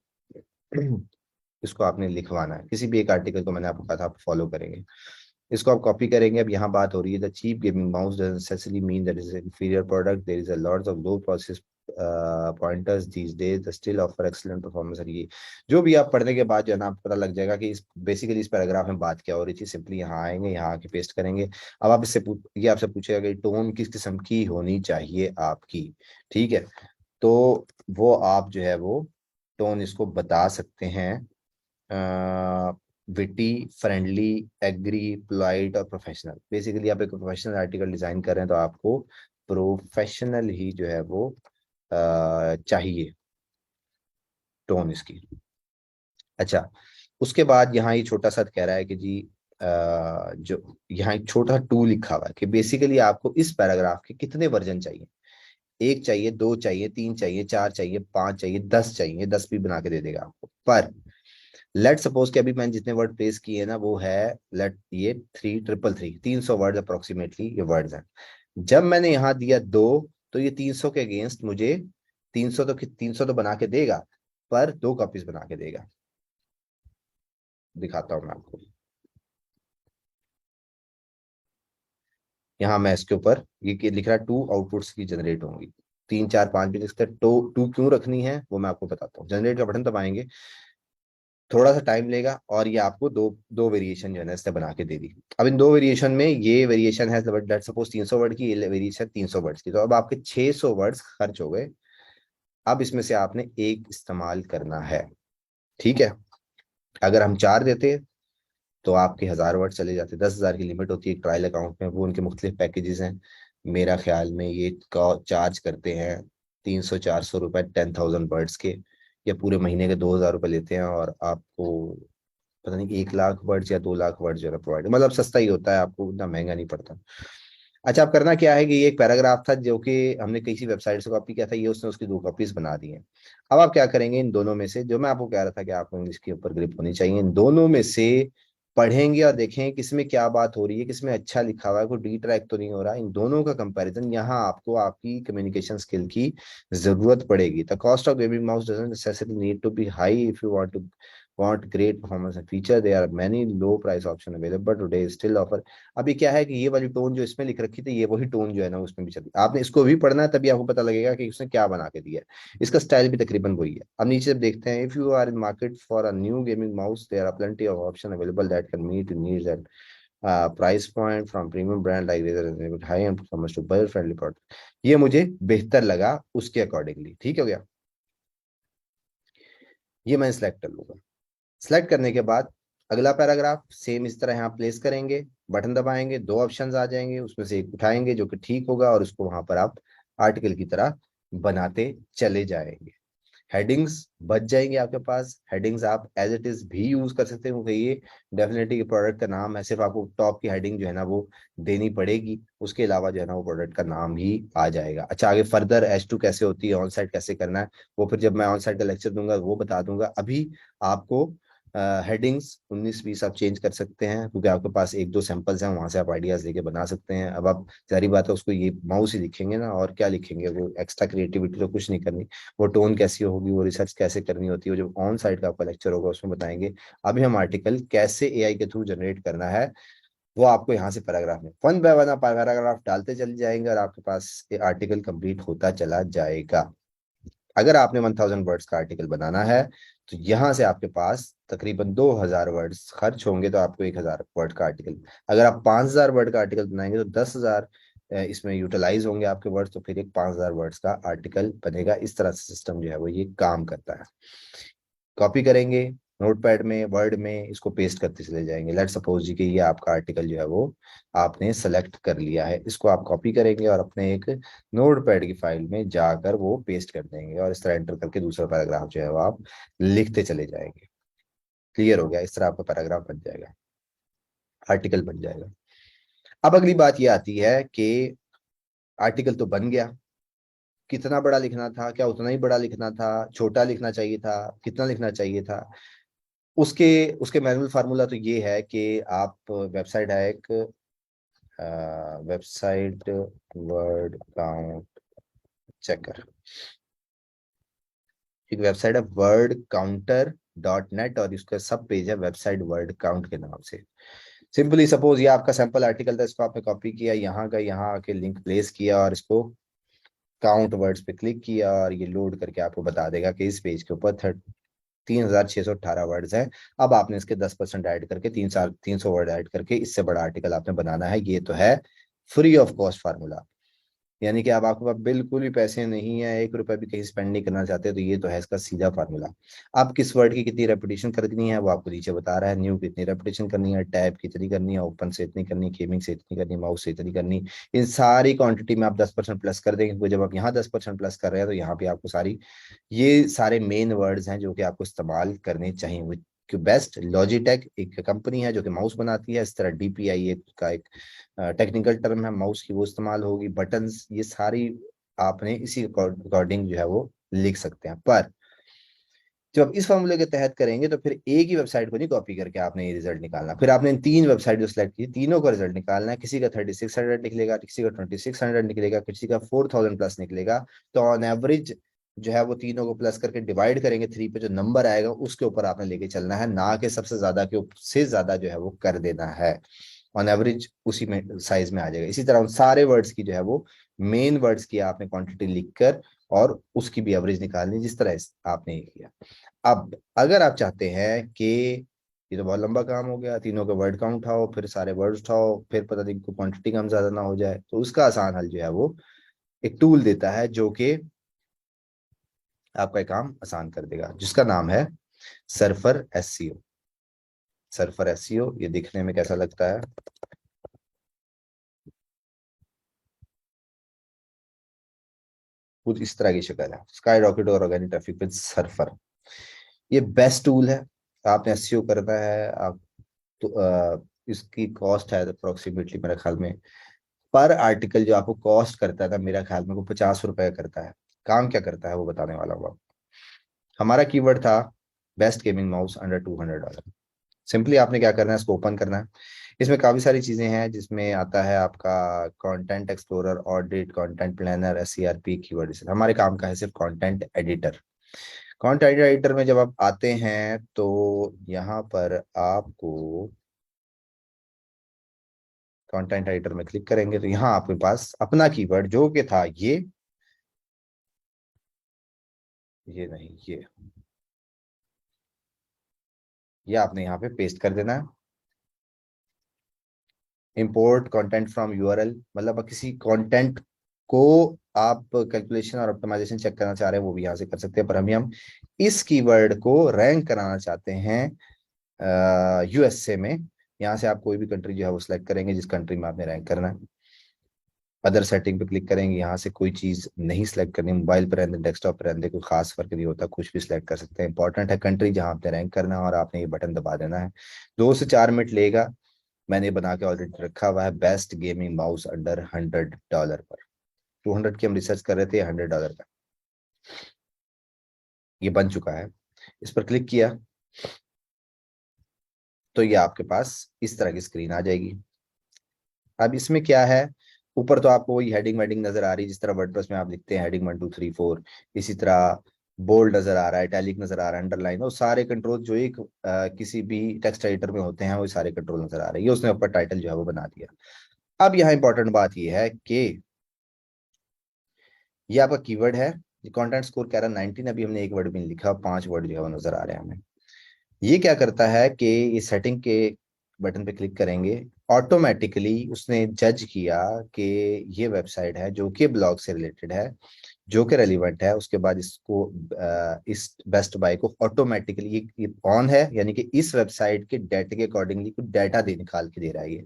इसको आपने लिखवाना है। किसी भी एक आर्टिकल को मैंने आपको कहा था आप फॉलो करेंगे, इसको आप कॉपी करेंगे। अब यहाँ बात हो रही है the cheap gaming mouse doesn't necessarily mean that is inferior product, there is a lots of low process pointers these days the still offer excellent performance. और ये जो भी आप पढ़ने के बाद जो है ना आपको पता लग जाएगा कि इस बेसिकली इस पैराग्राफ में बात क्या हो रही थी। सिंपली यहाँ आएंगे, यहाँ आके पेस्ट करेंगे। अब आप इससे ये आपसे पूछेगा कि टोन किस किस्म की होनी चाहिए आपकी, ठीक है। तो वो आप जो है वो टोन इसको बता सकते हैं, विटी, फ्रेंडली, एग्री, पोलाइट और प्रोफेशनल। बेसिकली आप एक प्रोफेशनल आर्टिकल डिजाइन कर रहे हैं तो आपको प्रोफेशनल ही जो है वो चाहिए टोन इसकी। अच्छा, उसके बाद यहाँ ये छोटा सा कह रहा है कि जी जो यहाँ एक छोटा टू लिखा हुआ है कि बेसिकली आपको इस पैराग्राफ के कितने वर्जन चाहिए। एक चाहिए, दो चाहिए, तीन चाहिए, चार चाहिए, पांच चाहिए, 10 चाहिए, 10 भी बना के दे देगा आपको। पर लेट सपोज कि अभी मैंने जितने वर्ड प्लेस किए ना वो है, लेट ये 333 300 वर्ड अप्रोक्सीमेटली ये वर्ड्स हैं। जब मैंने यहाँ दिया दो, तो ये 300 के अगेंस्ट मुझे 300 तो बना के देगा, पर दो कॉपीज बना के देगा। दिखाता हूं मैं आपको। यहाँ मैं इसके ऊपर ये लिख रहा है टू आउटपुट्स की जनरेट होंगी, तीन चार पांच भी लिख सकते हैं। टू टू क्यों रखनी है वो मैं आपको बताता हूँ। जनरेट का बटन दबाएंगे, थोड़ा सा टाइम लेगा, और ये आपको दो दो वेरिएशन जो है ना इससे बना के दे दी। अब इन दो वेरिएशन में ये वेरिएशन है लेट सपोज 300 वर्ड की, ये वेरिएशन 300 वर्ड्स की, तो अब आपके 600 वर्ड्स खर्च हो गए। अब इसमें से आपने एक इस्तेमाल करना है, ठीक है। अगर हम चार देते तो आपके 1,000 वर्ड चले जाते, 10,000 की लिमिट होती है ट्रायल अकाउंट में, वो उनके मुख्तलिफ पैकेजेस हैं। मेरा ख्याल में ये चार्ज करते हैं 300-400 रुपए 10,000 वर्ड्स के, या पूरे महीने के 2,000 रुपये लेते हैं, और आपको पता नहीं 1 लाख वर्ड्स या 2 लाख वर्ड्स जो है प्रोवाइड, मतलब सस्ता ही होता है, आपको उतना महंगा नहीं पड़ता। अच्छा, अब करना क्या है कि ये एक पैराग्राफ था जो कि हमने किसी वेबसाइट से कॉपी किया था, ये उसने उसकी 2 कॉपीज बना दी हैं। अब आप क्या करेंगे, इन दोनों में से, जो मैं आपको कह रहा था कि आपको इंग्लिश के ऊपर ग्रिप होनी चाहिए, इन दोनों में से पढ़ेंगे और देखें किसमें क्या बात हो रही है, किसमें अच्छा लिखा हुआ है, कोई डी ट्रैक तो नहीं हो रहा, इन दोनों का कंपैरिजन, यहाँ आपको आपकी कम्युनिकेशन स्किल की जरूरत पड़ेगी। The cost of gaming mouse doesn't necessarily need to be high if you want great performance and feature, there are many low price option available today still offer. अभी क्या है कि ये वाली टोन जो इसमें लिख रखी थी, ये वही टोन जो है ना उसमें भी चलती है, आपने इसको भी पढ़ना है, तभी आपको पता लगेगा कि उसने क्या बना के दिया है। इसका स्टाइल भी तकरीबन वही है। अब नीचे देखते हैं, if you are in market for a new gaming mouse there are plenty of option available that can meet needs at price point from premium brand like high end performance to budget friendly product. ये मुझे बेहतर लगा उसके accordingly, ठीक हो गया, ये मैं सिलेक्ट कर लूंगा। सेलेक्ट करने के बाद अगला पैराग्राफ सेम इस तरह यहाँ प्लेस करेंगे, बटन दबाएंगे, 2 ऑप्शंस आ जाएंगे, उसमें से एक उठाएंगे जो कि ठीक होगा, और उसको वहां पर आप आर्टिकल की तरह बनाते चले जाएंगे। हेडिंग्स बच जाएंगे आपके पास, हेडिंग्स आप एज इट इज भी यूज कर सकते हो, क्योंकि ये डेफिनेटली प्रोडक्ट का नाम है, सिर्फ आपको टॉप की हेडिंग जो है ना वो देनी पड़ेगी, उसके अलावा जो है ना वो प्रोडक्ट का नाम ही आ जाएगा। अच्छा, आगे फर्दर H2 कैसे होती है, ऑन साइट कैसे करना है, वो फिर जब मैं ऑन साइट का लेक्चर दूंगा वो बता दूंगा। अभी आपको हेडिंग्स 19-20 आप चेंज कर सकते हैं, क्योंकि आपके पास 1-2 सैंपल्स हैं, वहां से आप आइडियाज लेके बना सकते हैं। अब आप जारी बात है उसको ये माउस ही लिखेंगे ना, और क्या लिखेंगे, वो एक्स्ट्रा क्रिएटिविटी तो कुछ नहीं करनी। वो टोन कैसी होगी, वो रिसर्च कैसे करनी होती है, वो जब ऑन साइट का आपका लेक्चर होगा उसमें बताएंगे। अभी हम आर्टिकल कैसे AI के थ्रू जनरेट करना है, वो आपको यहाँ से पैराग्राफ में वन बाय वन आप पैराग्राफ डालते चले जाएंगे, और आपके पास आर्टिकल कंप्लीट होता चला जाएगा। अगर आपने 1,000 वर्ड्स का आर्टिकल बनाना है, तो यहाँ से आपके पास तकरीबन 2,000 वर्ड्स खर्च होंगे, तो आपको 1,000 वर्ड का आर्टिकल। अगर आप 5,000 वर्ड का आर्टिकल बनाएंगे, तो 10,000 इसमें यूटिलाइज होंगे आपके वर्ड्स, तो फिर एक 5,000 वर्ड्स का आर्टिकल बनेगा। इस तरह से सिस्टम जो है वो ये काम करता है। कॉपी करेंगे नोटपैड में, वर्ड में, इसको पेस्ट करते चले जाएंगे। लेट्स सपोज जी कि ये आपका आर्टिकल जो है वो आपने सेलेक्ट कर लिया है, इसको आप कॉपी करेंगे और अपने एक नोटपैड की फाइल में जाकर वो पेस्ट कर देंगे, और इस तरह एंटर करके दूसरा पैराग्राफ जो है वो आप लिखते चले जाएंगे। क्लियर हो गया, इस तरह आपका पैराग्राफ बन जाएगा, आर्टिकल बन जाएगा। अब अगली बात ये आती है कि आर्टिकल तो बन गया, कितना बड़ा लिखना था, क्या उतना ही बड़ा लिखना था, छोटा लिखना चाहिए था, कितना लिखना चाहिए था, उसके उसके मैनुअल फार्मूला तो ये है कि आप वेबसाइट है एक, वेबसाइट वर्ड काउंट चेकर, एक वेबसाइट है wordcounter.net, और इसका सब पेज है वेबसाइट वर्ड काउंट के नाम से। सिंपली सपोज ये आपका सैंपल आर्टिकल था, इसको आपने कॉपी किया, यहाँ का यहाँ आके लिंक प्लेस किया, और इसको काउंट वर्ड्स पे क्लिक किया, और ये लोड करके आपको बता देगा कि इस पेज के ऊपर 3,618 वर्ड्स हैं। अब आपने इसके 10% ऐड करके 300 वर्ड ऐड करके इससे बड़ा आर्टिकल आपने बनाना है। ये तो है फ्री ऑफ कॉस्ट फार्मूला, यानी कि अब आपके पास बिल्कुल भी पैसे नहीं है, 1 रुपए भी कहीं स्पेंड नहीं करना चाहते, तो ये तो है इसका सीधा फार्मूला। आप किस वर्ड की कितनी रेपिटेशन करनी है वो आपको नीचे बता रहा है। न्यू कितनी रेपिटेशन करनी है, टैब कितनी करनी है, ओपन से इतनी करनी, गेमिंग से इतनी करनी, माउस से इतनी करनी। इन सारी क्वांटिटी में आप 10% प्लस कर देंगे, क्योंकि जब आप यहाँ 10% प्लस कर रहे हैं तो यहाँ पे आपको सारी, ये सारे मेन वर्ड्स हैं जो कि आपको इस्तेमाल करने चाहिए। कि बेस्ट लॉजिटेक एक कंपनी है जो कि माउस बनाती है, इस तरह DPI का एक टेक्निकल टर्म है माउस की, वो इस्तेमाल होगी। बटन्स, ये सारी आपने इसी अकॉर्डिंग जो है वो लिख सकते हैं। पर जब आप इस फॉर्मूले के तहत करेंगे तो फिर एक ही वेबसाइट को नहीं कॉपी करके आपने ये रिजल्ट निकालना, फिर आपने इन 3 वेबसाइट जो सिलेक्ट की तीनों का रिजल्ट निकालना है। किसी का 3,600 निकलेगा, किसी का 2,600 निकलेगा, किसी का 4,000 प्लस निकलेगा। तो ऑन एवरेज जो है वो तीनों को प्लस करके डिवाइड करेंगे 3 पे, जो नंबर आएगा उसके ऊपर आपने लेके चलना है, ना कि सबसे ज्यादा के से ज्यादा जो है वो कर देना है। ऑन एवरेज उसी में साइज में आ जाएगा। इसी तरह उन सारे वर्ड्स की जो है वो मेन वर्ड्स की आपने क्वांटिटी लिखकर और उसकी भी एवरेज निकालनी, जिस तरह आपने ये किया। अब अगर आप चाहते हैं कि ये तो बहुत लंबा काम हो गया, तीनों के वर्ड काउंट उठाओ, फिर सारे वर्ड उठाओ, फिर पता नहीं क्वांटिटी कम ज्यादा ना हो जाए, तो उसका आसान हल जो है वो एक टूल देता है जो कि आपका काम आसान कर देगा, जिसका नाम है सर्फर SEO। सर्फर SEO ये दिखने में कैसा लगता है, कुछ इस तरह की शक्ल है, स्काई रॉकेट और ऑर्गेनिक ट्रैफिक विद सर्फर। ये बेस्ट टूल है, आपने एसईओ करना है आप तो इसकी कॉस्ट है अप्रोक्सीमेटली मेरे ख्याल में पर आर्टिकल जो आपको कॉस्ट करता था, मेरा ख्याल में वो 50 रुपए करता है। काम क्या करता है वो बताने वाला हूँ आपको। हमारा कीवर्ड था best gaming mouse under $200। Simply आपने क्या करना है, इसको ओपन करना है। इसमें काफी सारी चीजें हैं, जिसमें आता है आपका content explorer, audit, content planner, SERP, keyword. हमारे काम का है सिर्फ कंटेंट एडिटर। कंटेंट एडिटर में जब आप आते हैं तो यहाँ पर आपको कंटेंट एडिटर में क्लिक करेंगे तो यहाँ आपके पास अपना कीवर्ड जो कि था ये नहीं, ये आपने यहाँ पे पेस्ट कर देना है। इंपोर्ट कंटेंट फ्रॉम यूआरएल, मतलब किसी कंटेंट को आप कैलकुलेशन और ऑप्टिमाइजेशन चेक करना चाह रहे हैं वो भी यहाँ से कर सकते हैं, पर हम इस कीवर्ड को रैंक कराना चाहते हैं यूएसए में। यहाँ से आप कोई भी कंट्री जो है वो सिलेक्ट करेंगे जिस कंट्री में आपने रैंक करना है। अदर सेटिंग पे क्लिक करेंगे, यहाँ से कोई चीज नहीं सिलेक्ट करनी, मोबाइल पर रहने डेस्कटॉप पर रहने कोई खास फर्क नहीं होता, कुछ भी सिलेक्ट कर सकते हैं। इंपॉर्टेंट है कंट्री जहाँ आपने रैंक करना है और आपने ये बटन दबा देना है। 2 से 4 मिनट लेगा। मैंने बना के ऑलरेडी रखा हुआ है, बेस्ट गेमिंग माउस अंडर $100 पर। 200 की हम रिसर्च कर रहे थे, $100 का ये बन चुका है। इस पर क्लिक किया तो ये आपके पास इस तरह की स्क्रीन आ जाएगी। अब इसमें क्या है, ऊपर तो आपको वही हेडिंग वेडिंग नजर आ रही है जिस तरह वर्डप्रेस में आप लिखते हैं, हेडिंग 1 2 3 4। इसी तरह बोल्ड नजर आ रहा है, इटैलिक नजर आ रहा है, अंडरलाइन, और सारे कंट्रोल जो एक किसी भी टेक्स्ट एडिटर में होते हैं वो सारे कंट्रोल नजर आ रहे हैं। ये उसने ऊपर टाइटल जो है वो बना दिया। अब यहाँ इंपॉर्टेंट बात ये है कि ये आपका कीवर्ड है। कंटेंट स्कोर कह रहा है 19, अभी हमने एक वर्ड भी नहीं लिखा, 5 वर्ड जो है वो नजर आ रहे हैं हमें। ये क्या करता है कि ये सेटिंग के बटन पे क्लिक करेंगे, ऑटोमेटिकली उसने जज किया कि ये वेबसाइट है जो कि ब्लॉग से रिलेटेड है, जो कि रेलिवेंट है। उसके बाद इसको इस बेस्ट बाय को ऑटोमेटिकली ये ऑन है, यानी कि इस वेबसाइट के डाटा के अकॉर्डिंगली कुछ डाटा दे निकाल के दे रहा है।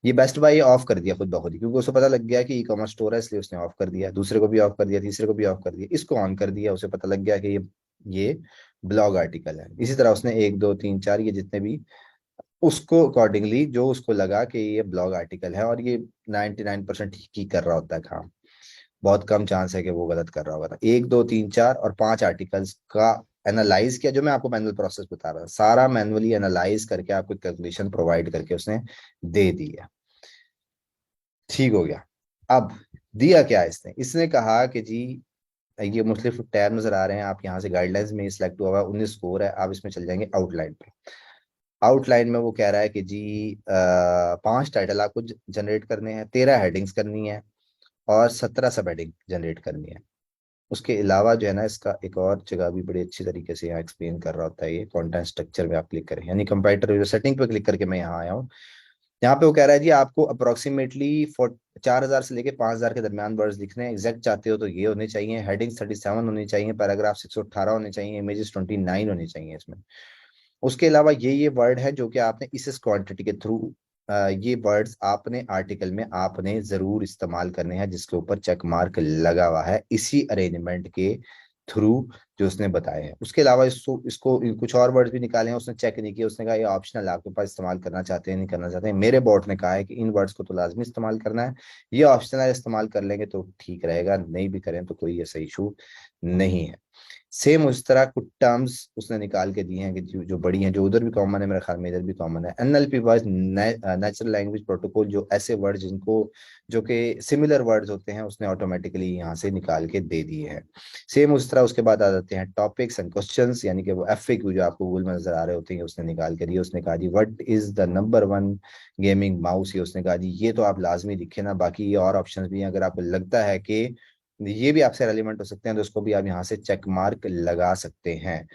ये बेस्ट बाय ऑफ कर दिया खुद ब खुद ही, क्योंकि उसको पता लग गया कि ई कॉमर्स स्टोर है, इसलिए उसने ऑफ कर दिया। दूसरे को भी ऑफ कर दिया, तीसरे को भी ऑफ कर दिया, इसको ऑन कर दिया। उसे पता लग गया कि ये ब्लॉग आर्टिकल है। इसी तरह उसने 1 2 3 4 ये जितने भी उसको अकॉर्डिंगली जो उसको लगा कि ये ब्लॉग आर्टिकल है, और ये 99% ठीक ही कर रहा होता है काम। बहुत कम चांस है कि वो गलत कर रहा होगा। था 1 2 3 4 और 5 आर्टिकल्स का एनालाइज किया, जो मैं आपको मैनुअल प्रोसेस बता रहा था, सारा मैनुअली एनालाइज करके आपको कैलकुलेशन प्रोवाइड करके उसने दे दिया। ठीक हो गया। अब दिया क्या इसने, इसने कहा कि जी ये मुख्तलिफ टैब नजर आ रहे हैं, आप यहाँ से गाइडलाइंस में सिलेक्ट हुआ हुआ 19 स्कोर है, आप इसमें चल जाएंगे आउटलाइन पे। आउटलाइन में वो कह रहा है कि जी 5 टाइटल आपको जनरेट करने हैं, 13 हेडिंग्स करनी है और 17 सब हेडिंग जनरेट करनी है। उसके अलावा जो है ना, इसका एक और जगह भी बड़ी अच्छी तरीके से यहाँ एक्सप्लेन कर रहा होता है। ये कंटेंट स्ट्रक्चर में आप क्लिक करें, यानी कंप्यूटर सेटिंग पे क्लिक करके मैं यहाँ आया हूँ। यहाँ पे वो कह रहा है जी आपको अप्रोक्सीमेटली 4,000 से लेके 5,000 के दरमियान वर्ड्स लिखने हैं। एग्जैक्ट चाहते हो तो ये होने चाहिए, हेडिंग 37 होनी चाहिए, पैराग्राफ 618 होने चाहिए, इमेजेस 29 होनी चाहिए इसमें। उसके अलावा ये वर्ड है जो कि आपने इस क्वांटिटी के थ्रू ये वर्ड्स आपने आर्टिकल में आपने जरूर इस्तेमाल करने हैं, जिसके ऊपर चेक मार्क लगा हुआ है इसी अरेंजमेंट के थ्रू जो उसने बताए हैं। उसके अलावा इसको इसको कुछ और वर्ड्स भी निकाले हैं, उसने चेक नहीं किया। उसने कहा ये ऑप्शनल, आपके पास इस्तेमाल करना चाहते हैं नहीं करना चाहते हैं। मेरे बॉट ने कहा है कि इन वर्ड्स को तो लाजमी इस्तेमाल करना है, ये ऑप्शनल है, इस्तेमाल कर लेंगे तो ठीक रहेगा, नहीं भी करें तो कोई ऐसा इशू नहीं है। सेम उस तरह कुछ टर्म्स उसने निकाल के दिए हैं कि जो बड़ी हैं, जो उधर भी कॉमन है, मेरे ख्याल में इधर भी कॉमन है। NLP wise natural language protocol, जो ऐसे वर्ड जिनको जो कि सिमिलर वर्ड्स होते हैं, उसने ऑटोमेटिकली यहाँ से निकाल के दे दिए हैं। सेम उस तरह उसके बाद आ जाते हैं टॉपिक्स एंड क्वेश्चंस, यानी कि वो एफएक्यू जो आपको गूगल में नजर आ रहे होते हैं, उसने निकाल के दिए। उसने कहा जी what is the number 1 gaming mouse, ये उसने कहा जी ये तो आप लाजमी लिखे ना, बाकी ये और ऑप्शन भी हैं, अगर आपको लगता है कि ये भी आपसे रेलिवेंट हो सकते हैं तो उसको भी आप यहाँ से चेक मार्क लगा सकते हैं।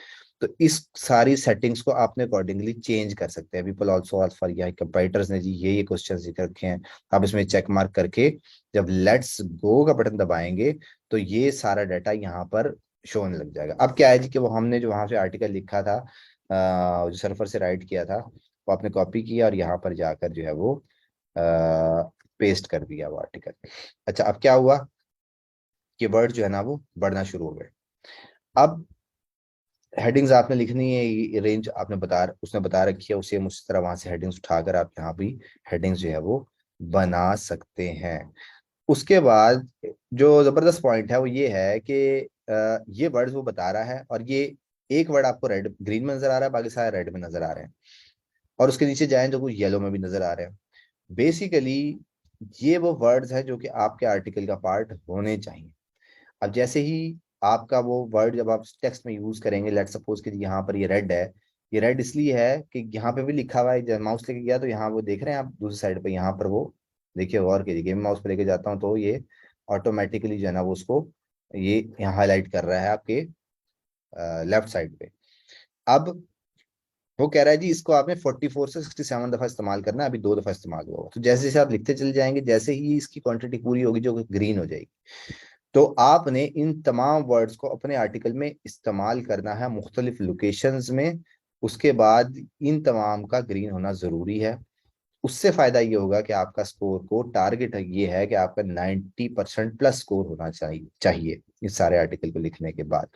तो इस सारी सेटिंग्स को आपने अकॉर्डिंगली चेंज कर सकते हैं। पीपल आल्सो आस्क फॉर, यहाँ कंपाइटर्स ने जी ये क्वेश्चन लिख रखे हैं, आप इसमें चेक मार्क करके जब लेट्स गो का बटन दबाएंगे तो ये सारा डाटा यहाँ पर शो होने लग जाएगा। अब क्या है जी कि वो हमने जो वहां से आर्टिकल लिखा था, जो सर्फर से राइट किया था, वो आपने कॉपी किया और यहाँ पर जाकर जो है वो पेस्ट कर दिया वो आर्टिकल। अच्छा, अब क्या हुआ कि वर्ड जो है ना वो बढ़ना शुरू हो गए। अब हेडिंग्स आपने लिखनी है, ये रेंज आपने उसने बता रखी है, उसे उसी तरह वहां से हेडिंग्स उठाकर आप यहाँ भी हेडिंग्स जो है वो बना सकते हैं। उसके बाद जो जबरदस्त पॉइंट है वो ये है कि ये वर्ड्स वो बता रहा है, और ये एक वर्ड आपको रेड ग्रीन में नजर आ रहा है, बाकी सारे रेड में नजर आ रहे हैं, और उसके नीचे जाएं तो कुछ येलो में भी नजर आ रहे हैं। बेसिकली ये वो वर्ड्स हैं जो कि आपके आर्टिकल का पार्ट होने चाहिए। अब जैसे ही आपका वो वर्ड जब आप टेक्स्ट में यूज करेंगे, लेट सपोज कि यहाँ पर ये रेड है, ये रेड इसलिए है कि यहाँ पे भी लिखा हुआ है, जब माउस लेके गया तो यहाँ वो देख रहे हैं आप दूसरी साइड पे, यहाँ पर वो देखिए गौर कीजिए, मैं माउस पे लेके जाता हूँ तो ये ऑटोमेटिकली जो है ना वो उसको ये यहाँ हाईलाइट कर रहा है आपके लेफ्ट साइड पे। अब वो कह रहा है जी इसको आपने 44 से 67 दफा इस्तेमाल करना है, अभी 2 दफा इस्तेमाल हुआ होगा। तो जैसे जैसे आप लिखते चले जाएंगे, जैसे ही इसकी क्वांटिटी पूरी होगी जो ग्रीन हो जाएगी, तो आपने इन तमाम वर्ड्स को अपने आर्टिकल में इस्तेमाल करना है मुख्तलिफ लोकेशंस में। उसके बाद इन तमाम का ग्रीन होना जरूरी है। उससे फायदा ये होगा कि आपका स्कोर को टारगेट ये है कि आपका 90% प्लस स्कोर होना चाहिए इस सारे आर्टिकल को लिखने के बाद।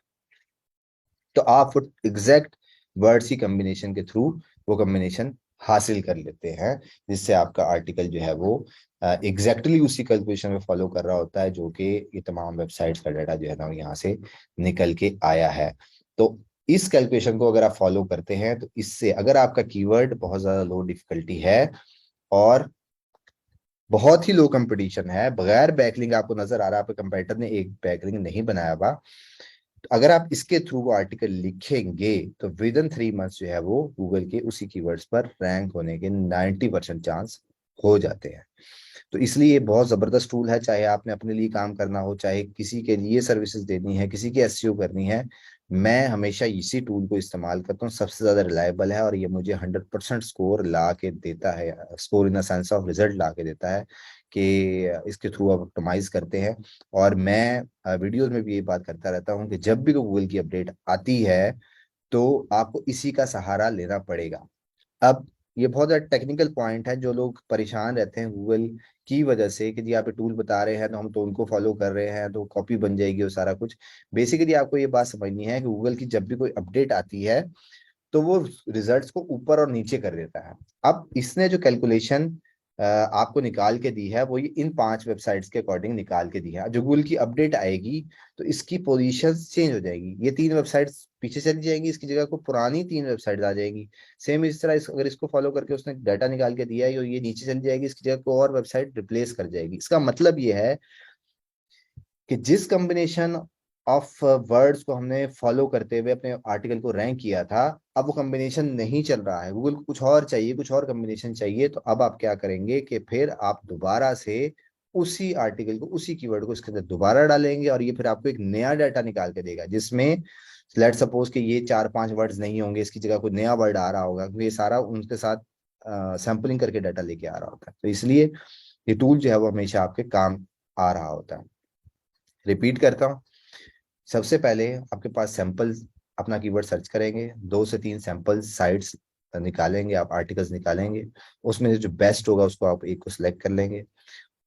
तो आप एग्जैक्ट वर्ड्स की कम्बिनेशन के थ्रू वो कम्बिनेशन हासिल कर लेते हैं, जिससे आपका आर्टिकल जो है वो एग्जैक्टली उसी कैलकुलेशन में फॉलो कर रहा होता है जो कि ये तमाम वेबसाइट्स का डाटा जो है ना यहाँ से निकल के आया है। तो इस कैलकुलेशन को अगर आप फॉलो करते हैं तो इससे अगर आपका कीवर्ड बहुत ज्यादा लो डिफिकल्टी है और बहुत ही लो कंपटीशन है, बगैर बैकलिंक आपको नजर आ रहा है आपके कंपेटिटर ने एक बैकलिंक नहीं बनाया हुआ, तो अगर आप इसके थ्रू वो आर्टिकल लिखेंगे तो विद इन 3 मंथ्स जो है वो गूगल के उसी कीवर्ड्स पर रैंक होने के 90% चांस हो जाते हैं। तो इसलिए ये बहुत जबरदस्त टूल है, चाहे आपने अपने लिए काम करना हो, चाहे किसी के लिए सर्विसेज देनी है, किसी की एसईओ करनी है, मैं हमेशा इसी टूल को इस्तेमाल करता हूँ। सबसे ज्यादा रिलायबल है और ये मुझे 100% स्कोर ला के देता है, score in the sense of result ला के देता है कि इसके थ्रू आप ऑप्टिमाइज करते हैं। और मैं वीडियोस में भी ये बात करता रहता हूँ कि जब भी गूगल की अपडेट आती है तो आपको इसी का सहारा लेना पड़ेगा। अब ये बहुत ज्यादा टेक्निकल पॉइंट है, जो लोग परेशान रहते हैं गूगल की वजह से कि जी आप ये टूल बता रहे हैं तो हम तो उनको फॉलो कर रहे हैं तो कॉपी बन जाएगी और सारा कुछ। बेसिकली आपको ये बात समझनी है कि गूगल की जब भी कोई अपडेट आती है तो वो रिजल्ट्स को ऊपर और नीचे कर देता है। अब इसने जो कैलकुलेशन आपको निकाल के दी है वो ये इन 5 वेबसाइट्स के अकॉर्डिंग निकाल के दी है। जो गूगल की अपडेट आएगी तो इसकी पोजीशन चेंज हो जाएगी, ये 3 वेबसाइट्स पीछे चली जाएंगी, इसकी जगह को पुरानी 3 वेबसाइट्स आ जाएगी। सेम इस तरह अगर इसको फॉलो करके उसने डाटा निकाल के दिया है, ये नीचे चली जाएगी, इसकी जगह को और वेबसाइट रिप्लेस कर जाएगी। इसका मतलब ये है कि जिस कॉम्बिनेशन ऑफ वर्ड्स को हमने फॉलो करते हुए अपने आर्टिकल को रैंक किया था, अब वो कॉम्बिनेशन नहीं चल रहा है, गूगल को कुछ और चाहिए, कुछ और कॉम्बिनेशन चाहिए। तो अब आप क्या करेंगे कि फिर आप दोबारा से उसी आर्टिकल को, उसी कीवर्ड को इसके अंदर दोबारा डालेंगे और ये फिर आपको एक नया डाटा निकाल के देगा, जिसमें लेट सपोज कि ये 4-5 वर्ड्स नहीं होंगे, इसकी जगह कोई नया वर्ड आ रहा होगा, क्योंकि ये सारा उनके साथ सैम्पलिंग करके डाटा लेके आ रहा होता है। तो इसलिए ये टूल जो है वो हमेशा आपके काम आ रहा होता है। रिपीट करता हूँ, सबसे पहले आपके पास सैंपल, अपना कीवर्ड सर्च करेंगे, 2 से 3 सैंपल साइट्स निकालेंगे, आप आर्टिकल्स निकालेंगे, उसमें से जो बेस्ट होगा उसको आप एक को सिलेक्ट कर लेंगे।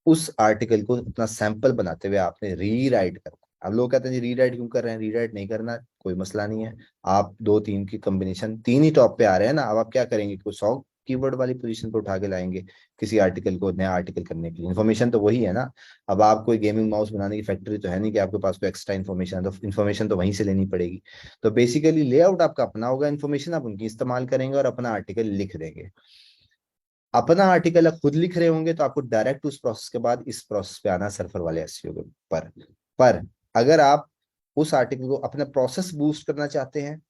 उस आर्टिकल को अपना सैंपल बनाते हुए आपने रीराइट करना। अब लोग कहते हैं जी रीराइट क्यों कर रहे हैं, रीराइट नहीं करना, कोई मसला नहीं है। आप 2-3 की कॉम्बिनेशन, 3 ही टॉप पे आ रहे हैं ना, अब आप क्या करेंगे, कोई 100 कीवर्ड वाली पोजीशन पे उठा के लाएंगे किसी आर्टिकल को, नया आर्टिकल करने के लिए। इन्फॉर्मेशन तो वही है ना। अब आप कोई गेमिंग माउस बनाने की फैक्ट्री तो है नहीं कि आपके पास कोई एक्स्ट्रा इन्फॉर्मेशन है, तो इन्फॉर्मेशन तो वहीं से लेनी पड़ेगी। तो बेसिकली लेआउट आपका अपना होगा, इन्फॉर्मेशन आप उनकी इस्तेमाल करेंगे और अपना आर्टिकल लिख देंगे। अपना आर्टिकल आप खुद लिख रहे होंगे तो आपको डायरेक्ट उस प्रोसेस के बाद इस प्रोसेस पे आना, सर्फर वाले एसईओ के पर अगर आप उस आर्टिकल को अपना प्रोसेस बूस्ट करना चाहते हैं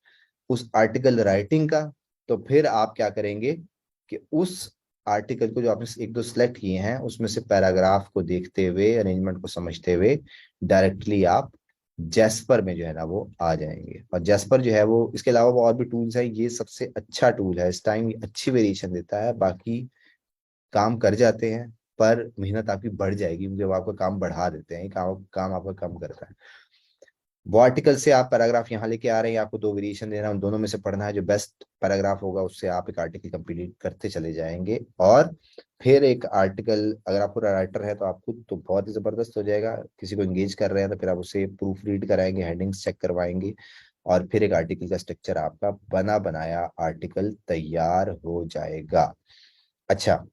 उस आर्टिकल राइटिंग का, तो फिर आप क्या करेंगे कि उस आर्टिकल को जो आपने एक दो सिलेक्ट किए हैं उसमें से पैराग्राफ को देखते हुए, अरेंजमेंट को समझते हुए डायरेक्टली आप जैस्पर में जो है ना वो आ जाएंगे। और जैस्पर जो है वो, इसके अलावा वो और भी टूल्स है, ये सबसे अच्छा टूल है इस टाइम, ये अच्छी वेरिएशन देता है। बाकी काम कर जाते हैं पर मेहनत आपकी बढ़ जाएगी, क्योंकि वो आपका काम बढ़ा देते हैं, काम काम आपका कम करता है। वो आर्टिकल से आप पैराग्राफ यहाँ लेके आ रहे हैं, आपको दो वेरिएशन देना है, उन दोनों में से पढ़ना है, जो बेस्ट पैराग्राफ होगा उससे आप एक आर्टिकल कंप्लीट करते चले जाएंगे। और फिर एक आर्टिकल, अगर आप पूरा राइटर है तो आप खुद तो बहुत ही जबरदस्त हो जाएगा, किसी को एंगेज कर रहे हैं तो फिर आप उसे प्रूफ रीड कराएंगे, हेडिंग्स चेक करवाएंगे, और फिर एक आर्टिकल का स्ट्रक्चर आपका बना बनाया आर्टिकल तैयार हो जाएगा। अच्छा,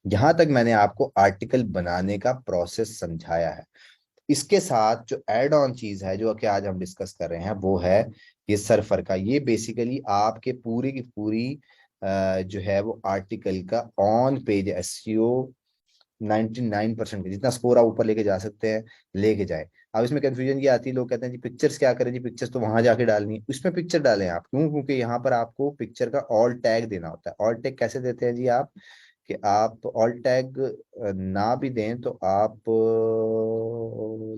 यहां तक मैंने आपको आर्टिकल बनाने का प्रोसेस समझाया है। इसके साथ जो एड ऑन चीज है जो कि आज हम डिस्कस कर रहे हैं वो है ये सर्फर का। ये बेसिकली आपके पूरी की पूरी जो है वो आर्टिकल का ऑन पेज एसईओ 99% का जितना स्कोर आप ऊपर लेके जा सकते हैं लेके जाए। अब इसमें कंफ्यूजन ये आती है, लोग कहते हैं जी पिक्चर्स क्या करें, जी पिक्चर्स तो वहां जाके डालनी है, इसमें पिक्चर डालें आप। क्यों? क्योंकि यहाँ पर आपको पिक्चर का ऑल टैग देना होता है। ऑल टैग कैसे देते हैं जी आप, कि आप ऑल टैग ना भी दें तो आप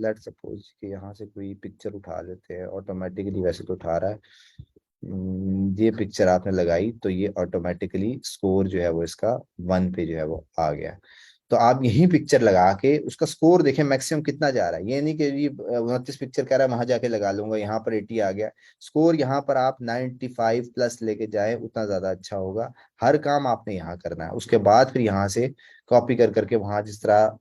लेट सपोज कि यहाँ से कोई पिक्चर उठा लेते हैं, ऑटोमेटिकली वैसे तो उठा रहा है। ये पिक्चर आपने लगाई तो ये ऑटोमेटिकली स्कोर जो है वो इसका 1 पे जो है वो आ गया। तो आप यही पिक्चर लगा के उसका स्कोर देखें मैक्सिमम कितना जा रहा है। ये नहीं कि ये 29 पिक्चर कह रहा है वहां जाके लगा लूंगा, यहाँ पर 80 आ गया स्कोर, यहाँ पर आप 95 प्लस लेके जाए उतना ज्यादा अच्छा होगा। हर काम आपने यहाँ करना है, उसके बाद फिर यहाँ से कॉपी कर करके वहां जिस तरह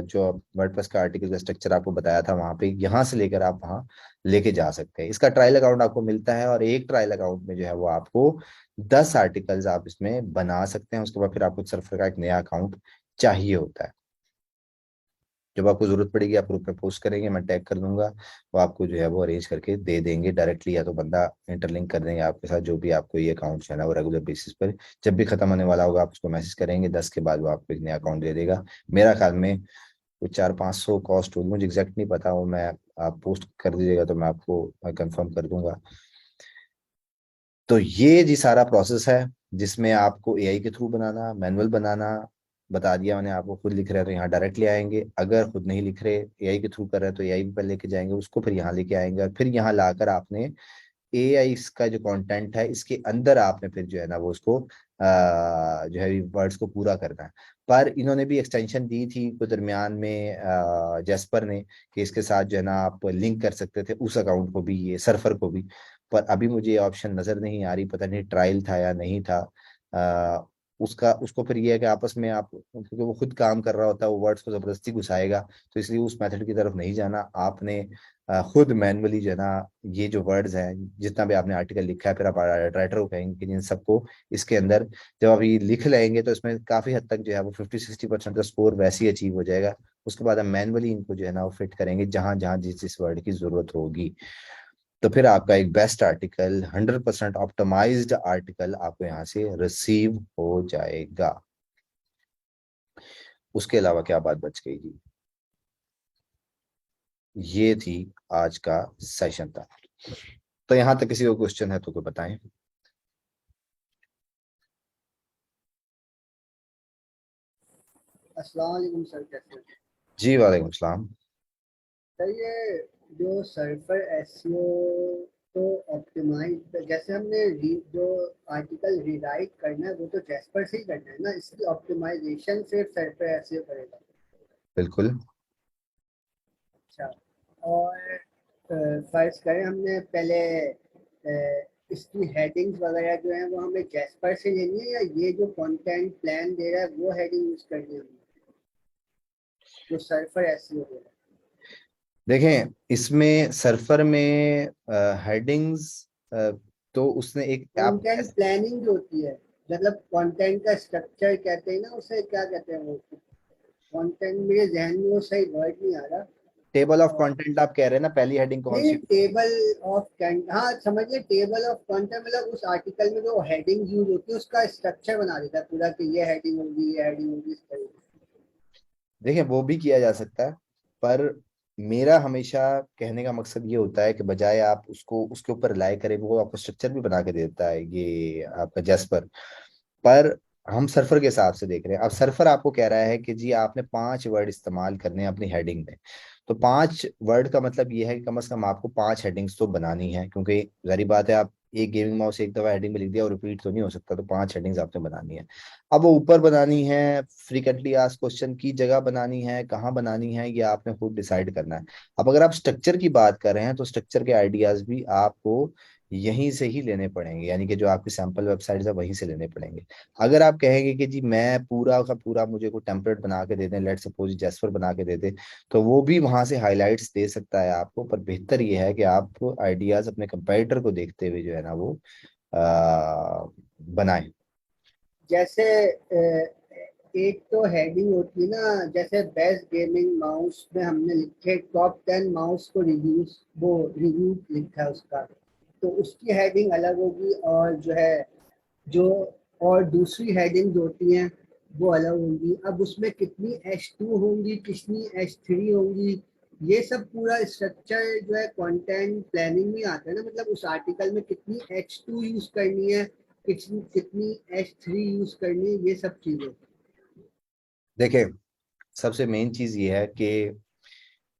जो वर्डप्रेस का आर्टिकल का स्ट्रक्चर आपको बताया था वहां पे यहाँ से लेकर आप वहां लेके जा सकते हैं। इसका ट्रायल अकाउंट आपको मिलता है, और एक ट्रायल अकाउंट में जो है वो आपको 10 आर्टिकल्स आप इसमें बना सकते हैं। उसके बाद फिर आपको सर्फर का एक नया अकाउंट चाहिए होता है। जब आपको जरूरत पड़ेगी आप ग्रुप में पोस्ट करेंगे, मैं टैग कर दूंगा, वो आपको जो है वो अरेंज करके दे देंगे डायरेक्टली, या तो बंदा इंटरलिंक कर देंगे आपके साथ। जो भी आपको ये अकाउंट है ना वो रेगुलर बेसिस पर जब भी खत्म होने वाला होगा आप उसको मैसेज करेंगे, 10 के बाद वो आपको एक नया अकाउंट दे देगा। मेरा ख्याल में कुछ 400-500 कॉस्ट होगी, मुझे एग्जैक्ट नहीं पता, वो मैं आप पोस्ट कर दीजिएगा तो मैं आपको कंफर्म कर दूंगा। तो ये जी सारा प्रोसेस है जिसमें आपको एआई के थ्रू बनाना, मैनुअल बनाना बता दिया मैंने आपको। खुद लिख रहे हैं तो यहाँ डायरेक्ट ले आएंगे, अगर खुद नहीं लिख रहे एआई के थ्रू कर रहे हैं तो एआई पे लेके जाएंगे उसको, फिर यहाँ लेके आएंगे, और फिर यहाँ लाकर आपने एआई इसका जो कंटेंट है इसके अंदर आपने फिर जो है ना वो उसको जो है वर्ड्स को पूरा करना है। पर इन्होंने भी एक्सटेंशन दी थी कुछ दरमियान में जेस्पर ने, कि इसके साथ जो है ना आप लिंक कर सकते थे उस अकाउंट को भी, ये सर्फर को भी। पर अभी मुझे ये ऑप्शन नजर नहीं आ रही, पता नहीं ट्रायल था या नहीं था। उसका उसको फिर ये है कि आपस में आप, क्योंकि वो खुद काम कर रहा होता है वो वर्ड्स को जबरदस्ती घुसाएगा, तो इसलिए उस मेथड की तरफ नहीं जाना आपने। खुद मैनुअली जो है ना ये जो वर्ड्स हैं जितना भी आपने आर्टिकल लिखा है, फिर आप राइटर को कहेंगे कि जिन सबको इसके अंदर जब आप ये लिख लेंगे तो इसमें काफी हद तक जो है वो 50-60% का स्कोर वैसे ही अचीव हो जाएगा। उसके बाद हम मैनुअली इनको जो है ना वो फिट करेंगे जहां जहां जिस जिस वर्ड की जरूरत होगी। तो फिर आपका एक बेस्ट आर्टिकल, 100% ऑप्टिमाइज्ड आर्टिकल आपको यहाँ से रिसीव हो जाएगा। उसके अलावा क्या बात बच गई जी? ये थी आज का सेशन था। तो यहाँ तक किसी को क्वेश्चन है तो कोई बताएं। अस्सलाम वालेकुम सर, कैसे हैं? जी वालेकुम सलाम। सर ये जो सर्फर एसईओ तो ऑप्टिमाइज, जैसे हमने जो आर्टिकल रीराइट करना है वो तो जैस्पर से ही करना है ना, इसकी ऑप्टिमाइजेशन सिर्फ सर्फर एसईओ करेगा? बिल्कुल। अच्छा। और फर्ज करें हमने पहले इसकी हेडिंग्स वगैरह जो है वो हमें जैस्पर से लेनी है, या ये जो कंटेंट प्लान दे रहा है वो हेडिंग यूज करनी है हमें, जो सर्फर एसईओ दे रहा है? देखें इसमें सर्फर में हेडिंग्स तो उसने एक आप कंटेंट प्लानिंग जो होती है, मतलब कंटेंट का स्ट्रक्चर कहते हैं ना, उसे क्या कहते हैं वो? कंटेंट, मेरे जहन में वो सही वर्ड नहीं आ रहा। टेबल ऑफ और कंटेंट आप कह रहे हैं ना, पहली हेडिंग कौन नहीं, सी? टेबल ऑफ कंटेंट, हाँ समझिए, टेबल ऑफ कंटेंट मतलब उस आर्टिकल में जो हेडिंग यूज होती है उसका स्ट्रक्चर बना देता है पूरा, कि ये हेडिंग होगी, ये हेडिंग होगी, इस तरीके देखें वो भी किया जा सकता है, पर मेरा हमेशा कहने का मकसद ये होता है कि बजाय आप उसको उसके ऊपर रिलाई करें, वो आपको स्ट्रक्चर भी बना के देता है ये आपका जैस्पर। पर हम सर्फर के हिसाब से देख रहे हैं। अब सर्फर आपको कह रहा है कि जी आपने 5 वर्ड इस्तेमाल करने हैं अपनी हेडिंग में। तो 5 वर्ड का मतलब ये है कि कम से कम आपको 5 हेडिंग्स तो बनानी है, क्योंकि जारी बात है आप एक गेमिंग माउस एक दफा हेडिंग में लिख दिया और रिपीट तो नहीं हो सकता, तो 5 हेडिंग्स आपने बनानी है। अब वो ऊपर बनानी है, फ्रीक्वेंटली आस्क्ड क्वेश्चन की जगह बनानी है, कहाँ बनानी है, ये आपने खुद डिसाइड करना है। अब अगर आप स्ट्रक्चर की बात कर रहे हैं तो स्ट्रक्चर के आइडियाज भी आपको यहीं से ही लेने पड़ेंगे, यानी कि जो आपकी सैंपल वेबसाइट है वहीं से लेने पड़ेंगे। अगर आप कहेंगे कि जी मैं पूरा का पूरा मुझे कोई टेम्पलेट बना के दे दें, लेट सपोज जैसपर बना के दे दें, तो वो भी वहां से हाइलाइट्स दे सकता है आपको, पर बेहतर ये है कि आप आइडियाज अपने कंपेटिटर को देखते हुए जो है ना वो बनाएं। जैसे एक तो हेडिंग होती है ना, जैसे बेस्ट गेमिंग माउस में हमने लिखे टॉप 10 माउस को रिव्यूज, वो रिव्यू लिखा है उसका, तो उसकी हेडिंग अलग होगी, और जो है जो और दूसरी हेडिंग होती हैं वो अलग होंगी। अब उसमें कितनी H2 होंगी, कितनी H3 होंगी, ये सब पूरा स्ट्रक्चर जो है कंटेंट प्लानिंग में आता है ना, मतलब उस आर्टिकल में कितनी H2 यूज करनी है, कितनी कितनी H3 यूज करनी है, ये सब चीजें। देखिए, सबसे मेन चीज ये है कि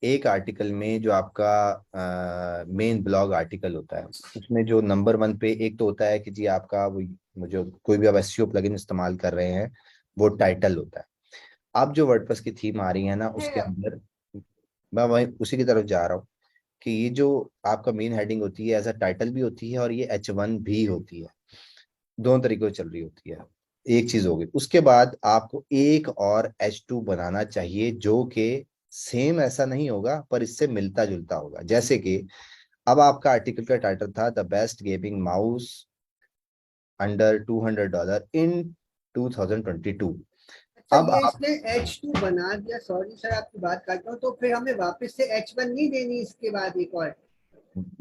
एक आर्टिकल में जो आपका मेन ब्लॉग आर्टिकल होता है, उसमें जो नंबर 1 पे एक तो होता है कि जी आपका वो जो कोई भी आप एसईओ प्लगइन इस्तेमाल कर रहे हैं, वो टाइटल होता है। अब जो वर्डप्रेस की थीम आ रही है ना उसके अंदर, मैं वही उसी की तरफ जा रहा हूँ कि ये जो आपका मेन हेडिंग होती है एज अ टाइटल भी होती है और ये H1 भी होती है, दोनों तरीके से चल रही होती है। एक चीज होगी, उसके बाद आपको एक और H2 बनाना चाहिए जो कि सेम ऐसा नहीं होगा पर इससे मिलता जुलता होगा। जैसे कि अब आपका आर्टिकल का टाइटल था the best gaming mouse under $200 इन 2022। अच्छा, अब ये आप इसने H2 बना दिया, सॉरी सर आपकी बात काट रहा हूँ, तो फिर हमें वापस से H1 नहीं देनी इसके बाद एक और,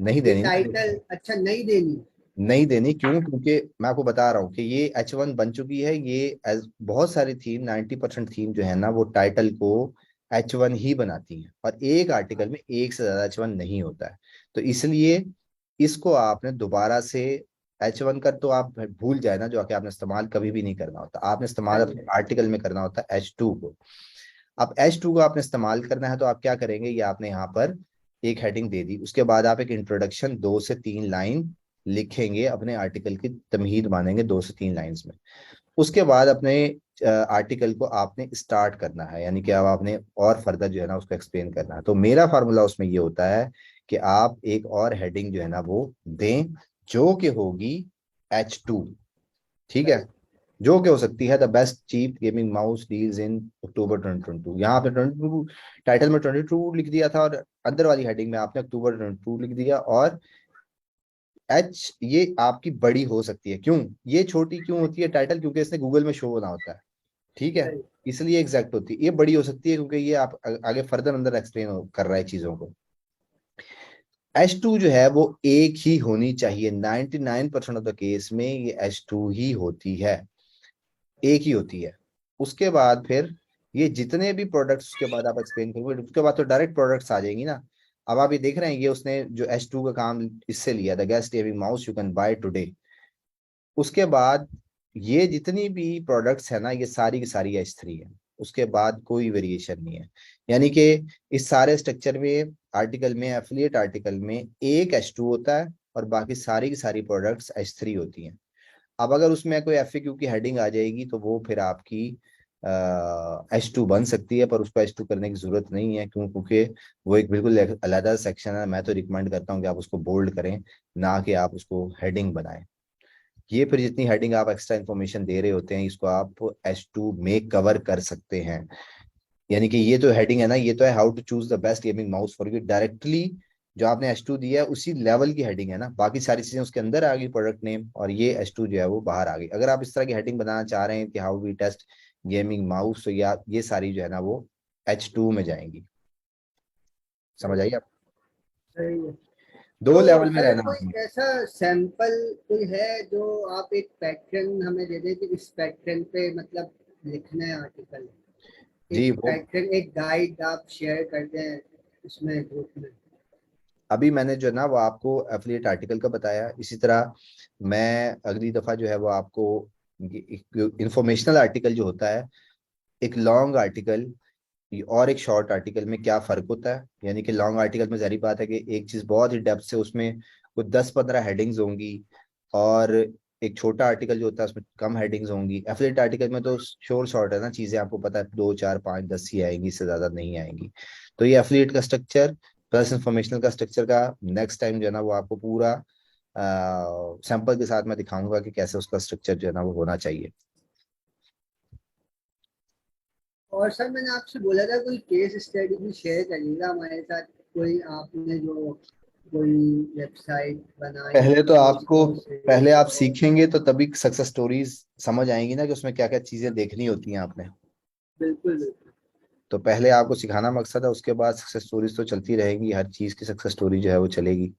नहीं ये देनी ना, टाइटल अच्छा नहीं देनी? नहीं देनी क्यों? क्योंकि मैं आपको बता रहा हूँ कि ये H1 बन चुकी है। ये बहुत सारी थीम 90% थीम जो है ना वो टाइटल को H1 ही बनाती है, और एक आर्टिकल में एक से ज्यादा H1 नहीं होता है। तो इसलिए इसको आपने दोबारा से H1 कर तो आप भूल जाए ना, जो कि आपने इस्तेमाल कभी भी नहीं करना होता, आपने हाँ इस्तेमाल अपने जी। आर्टिकल में करना होता है H2 को। अब H2 को आपने इस्तेमाल करना है तो आप क्या करेंगे, ये आपने यहाँ पर एक हेडिंग दे दी, उसके बाद आप एक इंट्रोडक्शन 2 से 3 लाइन लिखेंगे, अपने आर्टिकल की तमहीद मानेंगे 2 से 3 लाइंस में। उसके बाद अपने आर्टिकल को आपने स्टार्ट करना है, यानी कि अब आपने और फर्दर जो है ना उसको एक्सप्लेन करना है। तो मेरा फार्मूला उसमें ये होता है कि आप एक और हेडिंग जो है ना वो दें जो कि होगी H2। ठीक है, सही। जो कि हो सकती है the best cheap gaming mouse deals in October 2022। यहाँ पे 22 टाइटल में 22 लिख दिया था, और अंदर वाली हेडिंग में आपने अक्टूबर 22 लिख दिया। और एच ये आपकी बड़ी हो सकती है, क्यों ये छोटी क्यों होती है टाइटल? क्योंकि इसने गूगल में शो होना होता है, ठीक है, सही। इसलिए एग्जैक्ट होती है। ये बड़ी हो सकती है क्योंकि ये आप आगे फर्दर अंदर एक्सप्लेन कर रहा है चीजों को। H2 जो है वो एक ही होनी चाहिए, 99% ऑफ द केस में ये H2 ही होती है, एक ही होती है। उसके बाद फिर ये जितने भी प्रोडक्ट्स उसके बाद आप एक्सप्लेन करोगे, उसके बाद तो डायरेक्ट प्रोडक्ट्स आ जाएंगी ना। अब आप ये देख रहे हैं, ये उसने जो H2 का काम इससे लिया, the guest gaming mouse you can by today. उसके बाद ये जितनी भी प्रोडक्ट्स है ना ये सारी की सारी H3 है, उसके बाद कोई वेरिएशन नहीं है। यानी कि इस सारे स्ट्रक्चर में आर्टिकल में, एफिलिएट आर्टिकल में एक H2 होता है और बाकी सारी की सारी प्रोडक्ट्स H3 होती हैं। अब अगर उसमें कोई FAQ की हेडिंग आ जाएगी तो वो फिर आपकी H2 बन सकती है, पर उसको H2 करने की जरूरत नहीं है। क्यों? क्योंकि वो एक बिल्कुल अलग सेक्शन है। मैं तो रिकमेंड करता हूँ कि आप उसको बोल्ड करें, ना कि आप उसको हेडिंग बनाएं। ये फिर जितनी हेडिंग आप एक्स्ट्रा इन्फॉर्मेशन दे रहे होते हैं इसको आप H2 में कवर कर सकते हैं। यानी कि ये जो हेडिंग है ना, ये तो है how to choose the best gaming mouse for you, directly जो आपने H2 दिया है उसी लेवल की हेडिंग है ना, बाकी सारी चीजें उसके अंदर आ गई प्रोडक्ट नेम, और ये H2 जो है वो बाहर आ गई। अगर आप इस तरह की हेडिंग बनाना चाह रहे हैं कि how we test gaming mouse, तो या ये सारी जो है ना वो H2 में जाएंगी। समझ सही। आइए आप, सही है। दो तो लेवल में सर रहना कोई आपने। ऐसा सैंपल कोई है जो आप एक पैटर्न हमें दे दें कि इस पैटर्न पे मतलब लिखना है आर्टिकल, जी एक वो पैटर्न, एक गाइड आप शेयर कर दें उसमें ग्रुप में। अभी मैंने जो है ना वो आपको एफिलिएट आर्टिकल का बताया, इसी तरह मैं अगली दफा जो है वो आपको इंफॉर्मेशनल आर्टिकल जो होता है, एक लॉन्ग आर्टिकल और एक शॉर्ट आर्टिकल में क्या फर्क होता है। यानी कि लॉन्ग आर्टिकल में जारी बात है कि एक चीज बहुत ही डेप्थ से उसमें कुछ 10-15 हेडिंग्स होंगी, और एक छोटा आर्टिकल जो होता है उसमें कम हेडिंग्स होंगी। एफिलिएट आर्टिकल में तो श्योर शॉर्ट है ना, चीजें आपको पता है 2 4 5 10 ही आएंगी, इससे ज्यादा नहीं आएंगी। तो ये एफिलिएट का स्ट्रक्चर प्लस इंफॉर्मेशनल का स्ट्रक्चर का नेक्स्ट टाइम जो है ना वो आपको पूरा सैंपल के साथ मैं दिखाऊंगा कि कैसे उसका स्ट्रक्चर जो है ना वो होना चाहिए। और सर मैंने आपसे बोला था कोई केस स्टडी भी शेयर करिएगा हमारे साथ, कोई आपने जो कोई वेबसाइट बनाई पहले तो आपको दोस्तों से पहले आप और सीखेंगे तो तभी सक्सेस स्टोरीज समझ आएंगी ना कि उसमें क्या क्या चीजें देखनी होती हैं आपने। बिल्कुल बिल्कुल। तो पहले आपको सिखाना मकसद है, उसके बाद सक्सेस स्टोरीज तो चलती रहेंगी, हर चीज की सक्सेस स्टोरी जो है वो चलेगी।